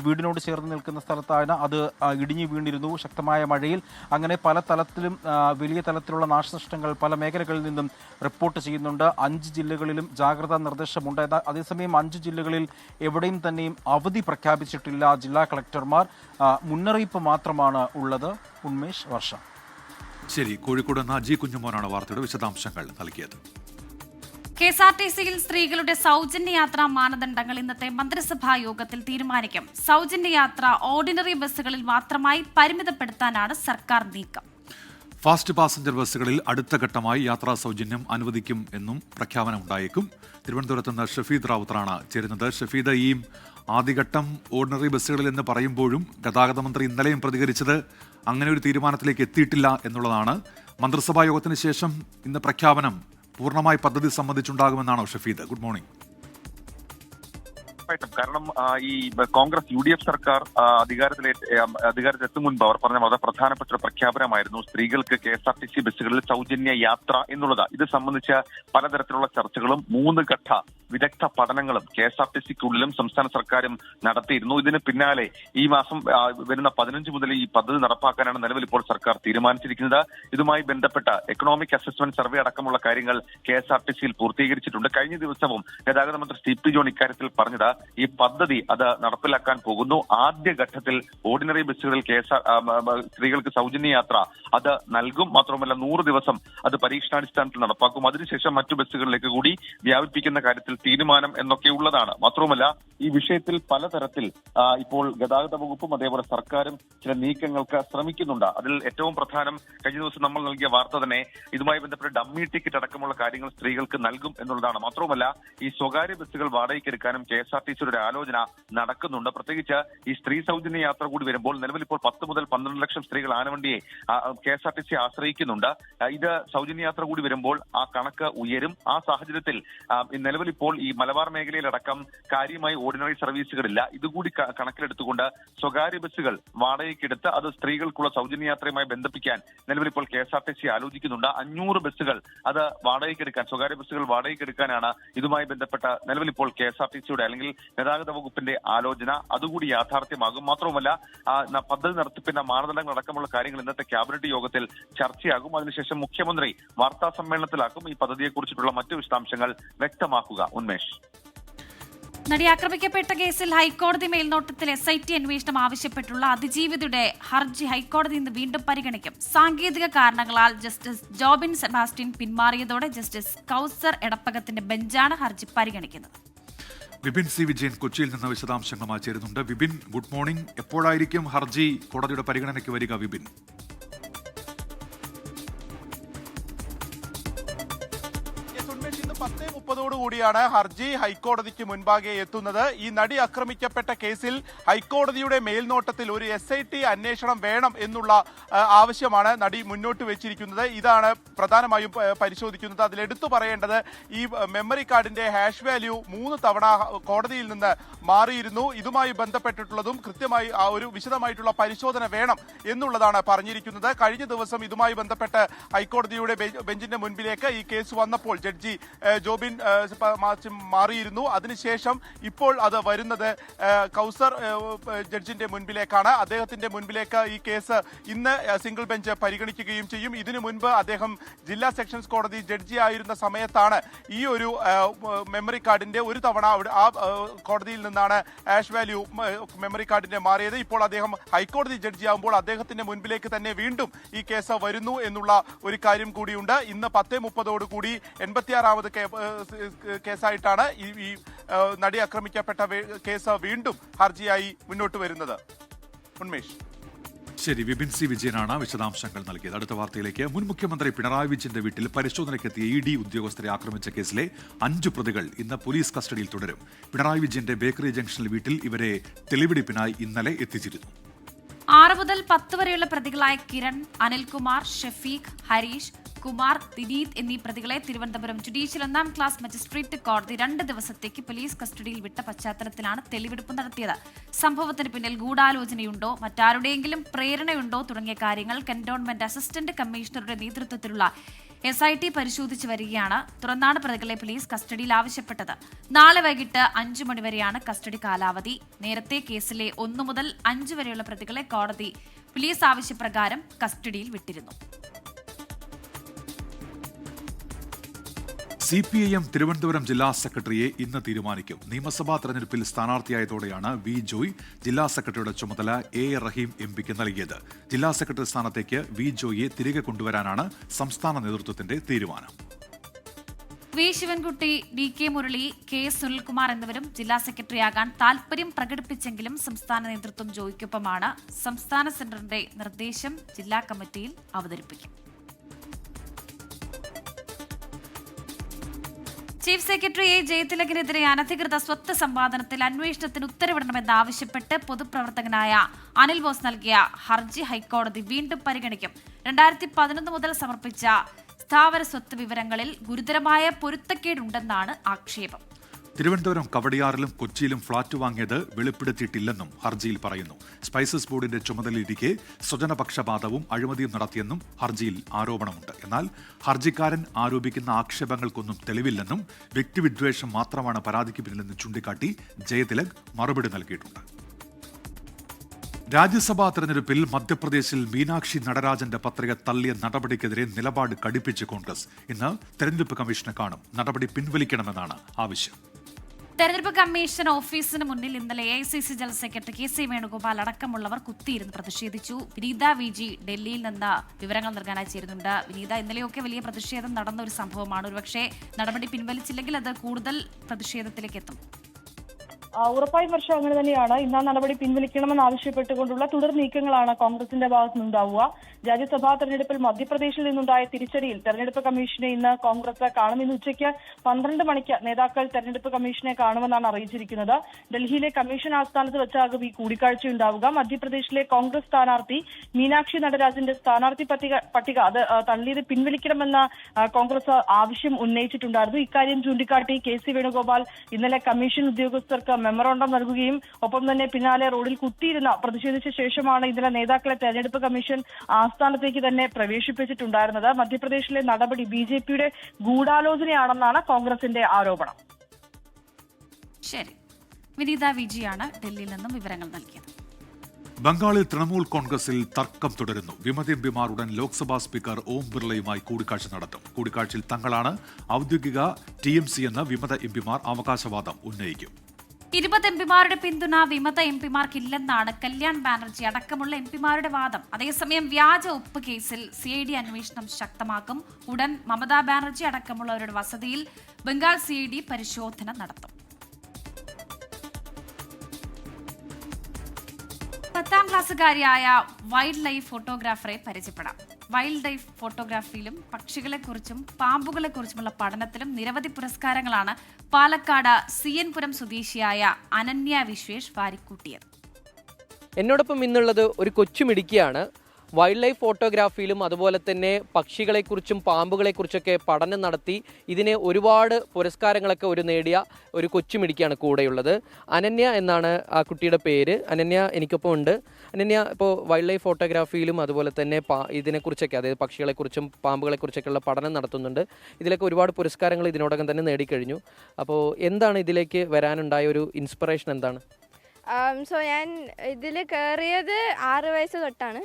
വീടിനോട് ചേർന്ന് നിൽക്കുന്ന സ്ഥലത്താണ് അത് ഇടിഞ്ഞു വീണിരുന്നു ശക്തമായ മഴയിൽ. അങ്ങനെ പല തലത്തിലും വലിയ തലത്തിലുള്ള നാശനഷ്ടങ്ങൾ പല മേഖലകളിൽ നിന്നും റിപ്പോർട്ട് ചെയ്യുന്നുണ്ട്. 5 ജില്ലകളിലും ജാഗ്രതാ നിർദ്ദേശമുണ്ട്. അതേസമയം 5 ജില്ലകളിൽ എവിടെയും തന്നെയും അവധി പ്രഖ്യാപിച്ചിട്ടില്ല ജില്ലാ കളക്ടർമാർ. മുന്നറിയിപ്പ് മാത്രമാണ് ഉള്ളത്. ഉന്മേഷ്, വർഷ. ശരി, കോഴിക്കോട് നിന്ന് അജി കുഞ്ഞുമോനാണ് വാർത്തയുടെ വിശദാംശങ്ങൾ നൽകിയത്. KSRTCയിൽ സ്ത്രീകളുടെ സൗജന്യ യാത്രാ മാനദണ്ഡങ്ങൾ ഇന്നത്തെ മന്ത്രിസഭാ യോഗത്തിൽ തീരുമാനിക്കും. സൗജന്യ യാത്ര ഓർഡിനറി ബസ്സുകളിൽ മാത്രമായി പരിമിതപ്പെടുത്താനാണ് സർക്കാർ നീക്കം. ഫാസ്റ്റ് പാസഞ്ചർ ബസ്സുകളിൽ അടുത്ത ഘട്ടമായി യാത്രാ സൗജന്യം അനുവദിക്കും എന്നും പ്രഖ്യാപനമുണ്ടായേക്കും. തിരുവനന്തപുരത്ത് നിന്ന് ഷഫീദ് റാവുത്തറാണ് ചേരുന്നത്. ഷഫീദ്, ഈ ആദ്യഘട്ടം ഓർഡിനറി ബസ്സുകളിൽ എന്ന് പറയുമ്പോഴും ഗതാഗത മന്ത്രി ഇന്നലെയും പ്രതികരിച്ചത് അങ്ങനെ ഒരു തീരുമാനത്തിലേക്ക് എത്തിയിട്ടില്ല എന്നുള്ളതാണ്. മന്ത്രിസഭാ യോഗത്തിന് ശേഷം ഇന്ന് പ്രഖ്യാപനം പൂർണ്ണമായി പദ്ധതി സംബന്ധിച്ചുണ്ടാകുമെന്നാണോ ഷഫീദ്? Good morning. കാരണം ഈ കോൺഗ്രസ് UDF സർക്കാർ അധികാരത്തിലെത്തും മുൻപ് അവർ പറഞ്ഞ വളരെ പ്രധാനപ്പെട്ട ഒരു പ്രഖ്യാപനമായിരുന്നു സ്ത്രീകൾക്ക് KSRTC ബസ്സുകളിൽ സൗജന്യ യാത്ര എന്നുള്ളത്. ഇത് സംബന്ധിച്ച പലതരത്തിലുള്ള ചർച്ചകളും 3 ഘട്ട വിദഗ്ധ പഠനങ്ങളും KSRTCക്കുള്ളിലും സംസ്ഥാന സർക്കാരും നടത്തിയിരുന്നു. ഇതിന് പിന്നാലെ ഈ മാസം വരുന്ന 15 മുതൽ ഈ പദ്ധതി നടപ്പാക്കാനാണ് നിലവിൽ ഇപ്പോൾ സർക്കാർ തീരുമാനിച്ചിരിക്കുന്നത്. ഇതുമായി ബന്ധപ്പെട്ട എക്കണോമിക് അസസ്മെന്റ് സർവേ അടക്കമുള്ള കാര്യങ്ങൾ KSRTCയിൽ പൂർത്തീകരിച്ചിട്ടുണ്ട്. കഴിഞ്ഞ ദിവസവും ഗതാഗത മന്ത്രി CP ജോൺ ഇക്കാര്യത്തിൽ പറഞ്ഞത് ഈ പദ്ധതി അത് നടപ്പിലാക്കാൻ പോകുന്നു. ആദ്യഘട്ടത്തിൽ ഓർഡിനറി ബസ്സുകളിൽ സ്ത്രീകൾക്ക് സൗജന്യ യാത്ര അത് നൽകും. മാത്രമല്ല 100 ദിവസം അത് പരീക്ഷണാടിസ്ഥാനത്തിൽ നടപ്പാക്കും. അതിനുശേഷം മറ്റു ബസ്സുകളിലേക്ക് കൂടി വ്യാപിപ്പിക്കുന്ന കാര്യത്തിൽ തീരുമാനം എന്നൊക്കെ ഉള്ളതാണ്. മാത്രവുമല്ല ഈ വിഷയത്തിൽ പലതരത്തിൽ ഇപ്പോൾ ഗതാഗത വകുപ്പും അതേപോലെ സർക്കാരും ചില നീക്കങ്ങൾക്ക് ശ്രമിക്കുന്നുണ്ട്. അതിൽ ഏറ്റവും പ്രധാനം കഴിഞ്ഞ ദിവസം നമ്മൾ നൽകിയ വാർത്ത തന്നെ ഇതുമായി ബന്ധപ്പെട്ട ഡമ്മി ടിക്കറ്റ് അടക്കമുള്ള കാര്യങ്ങൾ സ്ത്രീകൾക്ക് നൽകും എന്നുള്ളതാണ്. മാത്രവുമല്ല ഈ സ്വകാര്യ ബസ്സുകൾ വാടകയ്ക്കെടുക്കാനും KSRTCയുടെ ഒരു ആലോചന നടക്കുന്നുണ്ട്. പ്രത്യേകിച്ച് ഈ സ്ത്രീ സൗജന്യ യാത്ര കൂടി വരുമ്പോൾ നിലവിൽ ഇപ്പോൾ 10 മുതൽ 12 ലക്ഷം സ്ത്രീകൾ ആനവണ്ടിയെ KSRTC ആശ്രയിക്കുന്നുണ്ട്. ഇത് സൗജന്യ യാത്ര കൂടി വരുമ്പോൾ ആ കണക്ക് ഉയരും. ആ സാഹചര്യത്തിൽ നിലവിൽ ഇപ്പോൾ ഈ മലബാർ മേഖലയിലടക്കം കാര്യമായി ഓർഡിനറി സർവീസുകളില്ല. ഇതുകൂടി കണക്കിലെടുത്തുകൊണ്ട് സ്വകാര്യ ബസ്സുകൾ വാടകയ്ക്കെടുത്ത് അത് സ്ത്രീകൾക്കുള്ള സൗജന്യ യാത്രയുമായി ബന്ധിപ്പിക്കാൻ നിലവിൽ ഇപ്പോൾ KSRTC ആലോചിക്കുന്നുണ്ട്. 500 ബസ്സുകൾ അത് വാടകയ്ക്കെടുക്കാൻ, സ്വകാര്യ ബസ്സുകൾ വാടകയ്ക്കെടുക്കാനാണ് ഇതുമായി ബന്ധപ്പെട്ട നിലവിൽ ഇപ്പോൾ KSRTCയുടെ അല്ലെങ്കിൽ ഗതാഗത വകുപ്പിന്റെ ആലോചന. അതുകൂടി യാഥാർത്ഥ്യമാകും. മാത്രവുമല്ല പദ്ധതി നടത്തിപ്പിന്റെ മാനദണ്ഡങ്ങൾ അടക്കമുള്ള കാര്യങ്ങൾ ഇന്നത്തെ ക്യാബിനറ്റ് യോഗത്തിൽ ചർച്ചയാകും. അതിനുശേഷം മുഖ്യമന്ത്രി വാർത്താ സമ്മേളനത്തിലാക്കും ഈ പദ്ധതിയെക്കുറിച്ചിട്ടുള്ള മറ്റു വിശദാംശങ്ങൾ വ്യക്തമാക്കുക. ഉന്മേഷ്. നടി ആക്രമിക്കപ്പെട്ട കേസിൽ ഹൈക്കോടതി മേൽനോട്ടത്തിൽ SIT അന്വേഷണം ആവശ്യപ്പെട്ടുള്ള അതിജീവിതയുടെ ഹർജി ഹൈക്കോടതി ഇന്ന് വീണ്ടും പരിഗണിക്കും. സാങ്കേതിക കാരണങ്ങളാൽ ജസ്റ്റിസ് ജോബിൻ സെബാസ്റ്റ്യൻ പിന്മാറിയതോടെ ജസ്റ്റിസ് കൗസർ എടപ്പകത്തിന്റെ ബെഞ്ചാണ് ഹർജി പരിഗണിക്കുന്നത്. വിപിൻ C. വിജയൻ കൊച്ചിയിൽ നിന്ന് വിശദാംശങ്ങളുമായി ചേരുന്നുണ്ട്. Vipin, good morning. എപ്പോഴായിരിക്കും ഹർജി കോടതിയുടെ പരിഗണനയ്ക്ക് വരിക? വിപിൻ, 10:30 ഹർജി ഹൈക്കോടതിക്ക് മുൻപാകെ എത്തുന്നത്. ഈ നടി ആക്രമിക്കപ്പെട്ട കേസിൽ ഹൈക്കോടതിയുടെ മേൽനോട്ടത്തിൽ ഒരു SIT അന്വേഷണം വേണം എന്നുള്ള ആവശ്യമാണ് നടി മുന്നോട്ട് വെച്ചിരിക്കുന്നത്. ഇതാണ് പ്രധാനമായും പരിശോധിക്കുന്നത്. അതിലെടുത്തു പറയേണ്ടത് ഈ മെമ്മറി കാർഡിന്റെ ഹാഷ് വാല്യൂ 3 തവണ കോടതിയിൽ നിന്ന് മാറിയിരുന്നു. ഇതുമായി ബന്ധപ്പെട്ടിട്ടുള്ളതും കൃത്യമായി ഒരു വിശദമായിട്ടുള്ള പരിശോധന വേണം എന്നുള്ളതാണ് പറഞ്ഞിരിക്കുന്നത്. കഴിഞ്ഞ ദിവസം ഇതുമായി ബന്ധപ്പെട്ട് ഹൈക്കോടതിയുടെ ബെഞ്ചിന്റെ മുൻപിലേക്ക് ഈ കേസ് വന്നപ്പോൾ ജഡ്ജി ജോബിൻ മാറിയിരുന്നു. അതിനുശേഷം ഇപ്പോൾ അത് വരുന്നത് കൗസർ ജഡ്ജിന്റെ മുൻപിലേക്കാണ്. അദ്ദേഹത്തിന്റെ മുൻപിലേക്ക് ഈ കേസ് ഇന്ന് സിംഗിൾ ബെഞ്ച് പരിഗണിക്കുകയും ചെയ്യും. ഇതിനു മുൻപ് അദ്ദേഹം ജില്ലാ സെഷൻസ് കോടതി ജഡ്ജി ആയിരുന്ന സമയത്താണ് ഈ ഒരു മെമ്മറി കാർഡിന്റെ ഒരു തവണ ആ കോടതിയിൽ നിന്നാണ് ഹാഷ് വാല്യൂ മെമ്മറി കാർഡിന്റെ മാറിയത്. ഇപ്പോൾ അദ്ദേഹം ഹൈക്കോടതി ജഡ്ജി ആകുമ്പോൾ അദ്ദേഹത്തിന്റെ മുൻപിലേക്ക് തന്നെ വീണ്ടും ഈ കേസ് വരുന്നു എന്നുള്ള ഒരു കാര്യം കൂടിയുണ്ട്. ഇന്ന് 10:30 86ാമത് കേസായിട്ടാണ് ഈ നടി ആക്രമിക്കപ്പെട്ട കേസ് വീണ്ടും ഹർജിയായി മുന്നോട്ട് വരുന്നത്. ഉന്മേഷ്. ശരി, വിപിൻ C. വിജയനാണ് വിശദാംശങ്ങൾ നൽകിയത്. അടുത്ത വാർത്തയിലേക്ക്. മുൻ മുഖ്യമന്ത്രി പിണറായി വിജയന്റെ വീട്ടിൽ പരിശോധനയ്ക്കെത്തിയ ED ഉദ്യോഗസ്ഥരെ ആക്രമിച്ച കേസിലെ 5 പ്രതികൾ ഇന്ന് പോലീസ് കസ്റ്റഡിയിൽ തുടരും. പിണറായി വിജയന്റെ ബേക്കറി ജംഗ്ഷനിൽ വീട്ടിൽ ഇവരെ തെളിവെടുപ്പിനായി ഇന്നലെ എത്തിച്ചിരുന്നു. 6 മുതൽ 10 വരെയുള്ള പ്രതികളായ കിരൺ, അനിൽകുമാർ, ഷഫീഖ്, ഹരീഷ്, കുമാർ, ദിനീത് എന്നീ പ്രതികളെ തിരുവനന്തപുരം ജുഡീഷ്യൽ 1ാം ക്ലാസ് മജിസ്ട്രേറ്റ് കോടതി 2 ദിവസത്തേക്ക് പോലീസ് കസ്റ്റഡിയിൽ വിട്ട പശ്ചാത്തലത്തിലാണ് തെളിവെടുപ്പ് നടത്തിയത്. സംഭവത്തിന് പിന്നിൽ ഗൂഢാലോചനയുണ്ടോ, മറ്റാരുടെയെങ്കിലും പ്രേരണയുണ്ടോ തുടങ്ങിയ കാര്യങ്ങൾ കന്റോൺമെന്റ് അസിസ്റ്റന്റ് കമ്മീഷണറുടെ നേതൃത്വത്തിലുള്ള SIT പരിശോധിച്ചു വരികയാണ്. തുറന്നാണ് പ്രതികളെ പോലീസ് കസ്റ്റഡിയിൽ ആവശ്യപ്പെട്ടത്. നാളെ വൈകിട്ട് 5 മണിവരെയാണ് കസ്റ്റഡി കാലാവധി. നേരത്തെ കേസിലെ 1 മുതൽ 5 വരെയുള്ള പ്രതികളെ കോടതി പോലീസ് ആവശ്യപ്രകാരം കസ്റ്റഡിയിൽ വിട്ടിരുന്നു. CPIM തിരുവനന്തപുരം ജില്ലാ സെക്രട്ടറിയെ ഇന്ന് തീരുമാനിക്കും. നിയമസഭാ തെരഞ്ഞെടുപ്പിൽ സ്ഥാനാർത്ഥിയായതോടെയാണ് V. ജോയ് ജില്ലാ സെക്രട്ടറിയുടെ ചുമതല A. റഹീം MP നൽകിയത്. ജില്ലാ സെക്രട്ടറി സ്ഥാനത്തേക്ക് V. ജോയിയെ തിരികെ കൊണ്ടുവരാനാണ് സംസ്ഥാന നേതൃത്വത്തിന്റെ തീരുമാനം. V. Sivankutty, DK Murali, K. Sunilkumar എന്നിവരും ജില്ലാ സെക്രട്ടറിയാകാൻ താൽപര്യം പ്രകടിപ്പിച്ചെങ്കിലും സംസ്ഥാന നേതൃത്വം ജോയിക്കൊപ്പമാണ്. സംസ്ഥാന സെന്ററിന്റെ നിർദ്ദേശം ജില്ലാ കമ്മിറ്റിയിൽ അവതരിപ്പിക്കും. Chief secretary A. ജയതിലകിനെതിരെ അനധികൃത സ്വത്ത് സമ്പാദനത്തിൽ അന്വേഷണത്തിന് ഉത്തരവിടണമെന്നാവശ്യപ്പെട്ട് പൊതുപ്രവർത്തകനായ അനിൽ ബോസ് നൽകിയ ഹർജി ഹൈക്കോടതി വീണ്ടും പരിഗണിക്കും. 2011 മുതൽ സമർപ്പിച്ച സ്ഥാവര സ്വത്ത് വിവരങ്ങളിൽ ഗുരുതരമായ പൊരുത്തക്കേടുണ്ടെന്നാണ് ആക്ഷേപം. തിരുവനന്തപുരം കവടിയാറിലും കൊച്ചിയിലും ഫ്ളാറ്റ് വാങ്ങിയത് വെളിപ്പെടുത്തിയിട്ടില്ലെന്നും ഹർജിയിൽ പറയുന്നു. സ്പൈസസ് ബോർഡിന്റെ ചുമതലയിരിക്കെ സ്വജനപക്ഷപാതവും അഴിമതിയും നടത്തിയെന്നും ഹർജിയിൽ ആരോപണമുണ്ട്. എന്നാൽ ഹർജിക്കാരൻ ആരോപിക്കുന്ന ആക്ഷേപങ്ങൾക്കൊന്നും തെളിവില്ലെന്നും വ്യക്തിവിദ്വേഷം മാത്രമാണ് പരാതിക്ക് പിന്നിലെന്ന് ചൂണ്ടിക്കാട്ടി ജയതിലക് മറുപടി നൽകിയിട്ടുണ്ട്. രാജ്യസഭാ തെരഞ്ഞെടുപ്പിൽ മധ്യപ്രദേശിൽ മീനാക്ഷി നടരാജന്റെ പത്രിക തള്ളിയ നടപടിക്കെതിരെ നിലപാട് കടുപ്പിച്ച് കോൺഗ്രസ്. ഇന്ന് തെരഞ്ഞെടുപ്പ് കമ്മീഷനെ കാണും. നടപടി പിൻവലിക്കണമെന്നാണ് ആവശ്യം. തെരഞ്ഞെടുപ്പ് കമ്മീഷൻ ഓഫീസിന് മുന്നിൽ ഇന്നലെ AICC general secretary KC Venugopal അടക്കമുള്ളവർ കുത്തിയിരുന്ന് പ്രതിഷേധിച്ചു. വിനീത VG ഡൽഹിയിൽ നിന്ന് വിവരങ്ങൾ നൽകാനായി ചേരുന്നുണ്ട്. വിനീത, ഇന്നലെയൊക്കെ വലിയ പ്രതിഷേധം നടന്ന ഒരു സംഭവമാണ്. ഒരുപക്ഷെ നടപടി പിൻവലിച്ചില്ലെങ്കിൽ അത് കൂടുതൽ പ്രതിഷേധത്തിലേക്ക് എത്തും. ഉറപ്പായും വർഷം അങ്ങനെ തന്നെയാണ്. ഇന്ന് നടപടി പിൻവലിക്കണമെന്ന് ആവശ്യപ്പെട്ടുകൊണ്ടുള്ള തുടർ നീക്കങ്ങളാണ് കോൺഗ്രസിന്റെ ഭാഗത്തു നിന്നുണ്ടാവുക. രാജ്യസഭാ തെരഞ്ഞെടുപ്പിൽ മധ്യപ്രദേശിൽ നിന്നുണ്ടായ തിരിച്ചടിയിൽ തെരഞ്ഞെടുപ്പ് കമ്മീഷനെ ഇന്ന് കോൺഗ്രസ് കാണും. ഇന്ന് ഉച്ചയ്ക്ക് 12 മണിക്ക് നേതാക്കൾ തെരഞ്ഞെടുപ്പ് കമ്മീഷനെ കാണുമെന്നാണ് അറിയിച്ചിരിക്കുന്നത്. ഡൽഹിയിലെ കമ്മീഷൻ ആസ്ഥാനത്ത് വെച്ചാകും ഈ കൂടിക്കാഴ്ചയുണ്ടാവുക. മധ്യപ്രദേശിലെ കോൺഗ്രസ് സ്ഥാനാർത്ഥി മീനാക്ഷി നടരാജന്റെ സ്ഥാനാർത്ഥി പട്ടിക അത് തള്ളിയത് പിൻവലിക്കണമെന്ന കോൺഗ്രസ് ആവശ്യം ഉന്നയിച്ചിട്ടുണ്ടായിരുന്നു. ഇക്കാര്യം ചൂണ്ടിക്കാട്ടി KC വേണുഗോപാൽ ഇന്നലെ കമ്മീഷൻ ഉദ്യോഗസ്ഥർക്ക് മെമ്മോറാണ്ടം നൽകുകയും ഒപ്പം തന്നെ പിന്നാലെ റോഡിൽ കുത്തിയിരുന്ന പ്രതിഷേധിച്ച ശേഷമാണ് ഇന്നലെ നേതാക്കളെ തെരഞ്ഞെടുപ്പ് കമ്മീഷൻ ആസ്ഥാനത്തേക്ക് തന്നെ പ്രവേശിപ്പിച്ചിട്ടുണ്ടായിരുന്നത്. മധ്യപ്രദേശിലെ നടപടി BJPയുടെ ഗൂഢാലോചനയാണെന്നാണ് കോൺഗ്രസിന്റെ ആരോപണം. ശരി, വിനീത VG ആണ് ഡൽഹിയിൽ നിന്നും വിവരങ്ങൾ നൽകിയത്. ബംഗാളിൽ തൃണമൂൽ കോൺഗ്രസിൽ തർക്കം തുടരുന്നു. വിമത എംപിമാർ ഉടൻ ലോക്സഭാ സ്പീക്കർ ഓം ബിർളയുമായി കൂടിക്കാഴ്ച നടത്തും. കൂടിക്കാഴ്ചയിൽ തങ്ങളാണ് ഔദ്യോഗിക TMC എന്ന് വിമത എംപിമാർ അവകാശവാദം ഉന്നയിക്കും. 20 എംപിമാരുടെ പിന്തുണ വിമത എംപിമാർക്കില്ലെന്നാണ് കല്യാൺ ബാനർജി അടക്കമുള്ള എംപിമാരുടെ വാദം. അതേസമയം വ്യാജ ഒപ്പ് കേസിൽ CID അന്വേഷണം ശക്തമാക്കും. ഉടൻ മമതാ ബാനർജി അടക്കമുള്ളവരുടെ വസതിയിൽ ബംഗാൾ CID പരിശോധന നടത്തും. 10ാം ക്ലാസ്സുകാരിയായ വൈൽഡ് ലൈഫ് ഫോട്ടോഗ്രാഫറെ പരിചയപ്പെടാം. വൈൽഡ് ലൈഫ് ഫോട്ടോഗ്രാഫിയിലും പക്ഷികളെക്കുറിച്ചും പാമ്പുകളെക്കുറിച്ചുമുള്ള പഠനത്തിലും നിരവധി പുരസ്കാരങ്ങളാണ് പാലക്കാട് CN പുരം സ്വദേശിയായ അനന്യ വിശ്വേഷ് വാരിക്കൂട്ടിയത്. എന്നോടൊപ്പം ഇന്നുള്ളത് ഒരു കൊച്ചുമിടുക്കിയാണ്. വൈൽഡ് ലൈഫ് ഫോട്ടോഗ്രാഫിയിലും അതുപോലെ തന്നെ പക്ഷികളെക്കുറിച്ചും പാമ്പുകളെക്കുറിച്ചൊക്കെ പഠനം നടത്തി ഇതിനെ ഒരുപാട് പുരസ്കാരങ്ങളൊക്കെ നേടിയ ഒരു കൊച്ചുമിടുക്കിയാണ് കൂടെയുള്ളത്. അനന്യ എന്നാണ് ആ കുട്ടിയുടെ പേര്. അനന്യ എനിക്കൊപ്പം ഉണ്ട്. അനന്യ, ഇപ്പോൾ വൈൽഡ് ലൈഫ് ഫോട്ടോഗ്രാഫിയിലും അതുപോലെ തന്നെ ഇതിനെക്കുറിച്ചൊക്കെ, അതായത് പക്ഷികളെക്കുറിച്ചും പാമ്പുകളെക്കുറിച്ചൊക്കെയുള്ള പഠനം നടത്തുന്നുണ്ട്. ഇതിലൊക്കെ ഒരുപാട് പുരസ്കാരങ്ങൾ ഇതിനോടകം തന്നെ നേടിക്കഴിഞ്ഞു. അപ്പോൾ എന്താണ് ഇതിലേക്ക് വരാനുണ്ടായ ഒരു ഇൻസ്പിറേഷൻ എന്താണ്? ഞാൻ ഇതിൽ കയറിയത് 6 വയസ്സ് തൊട്ടാണ്.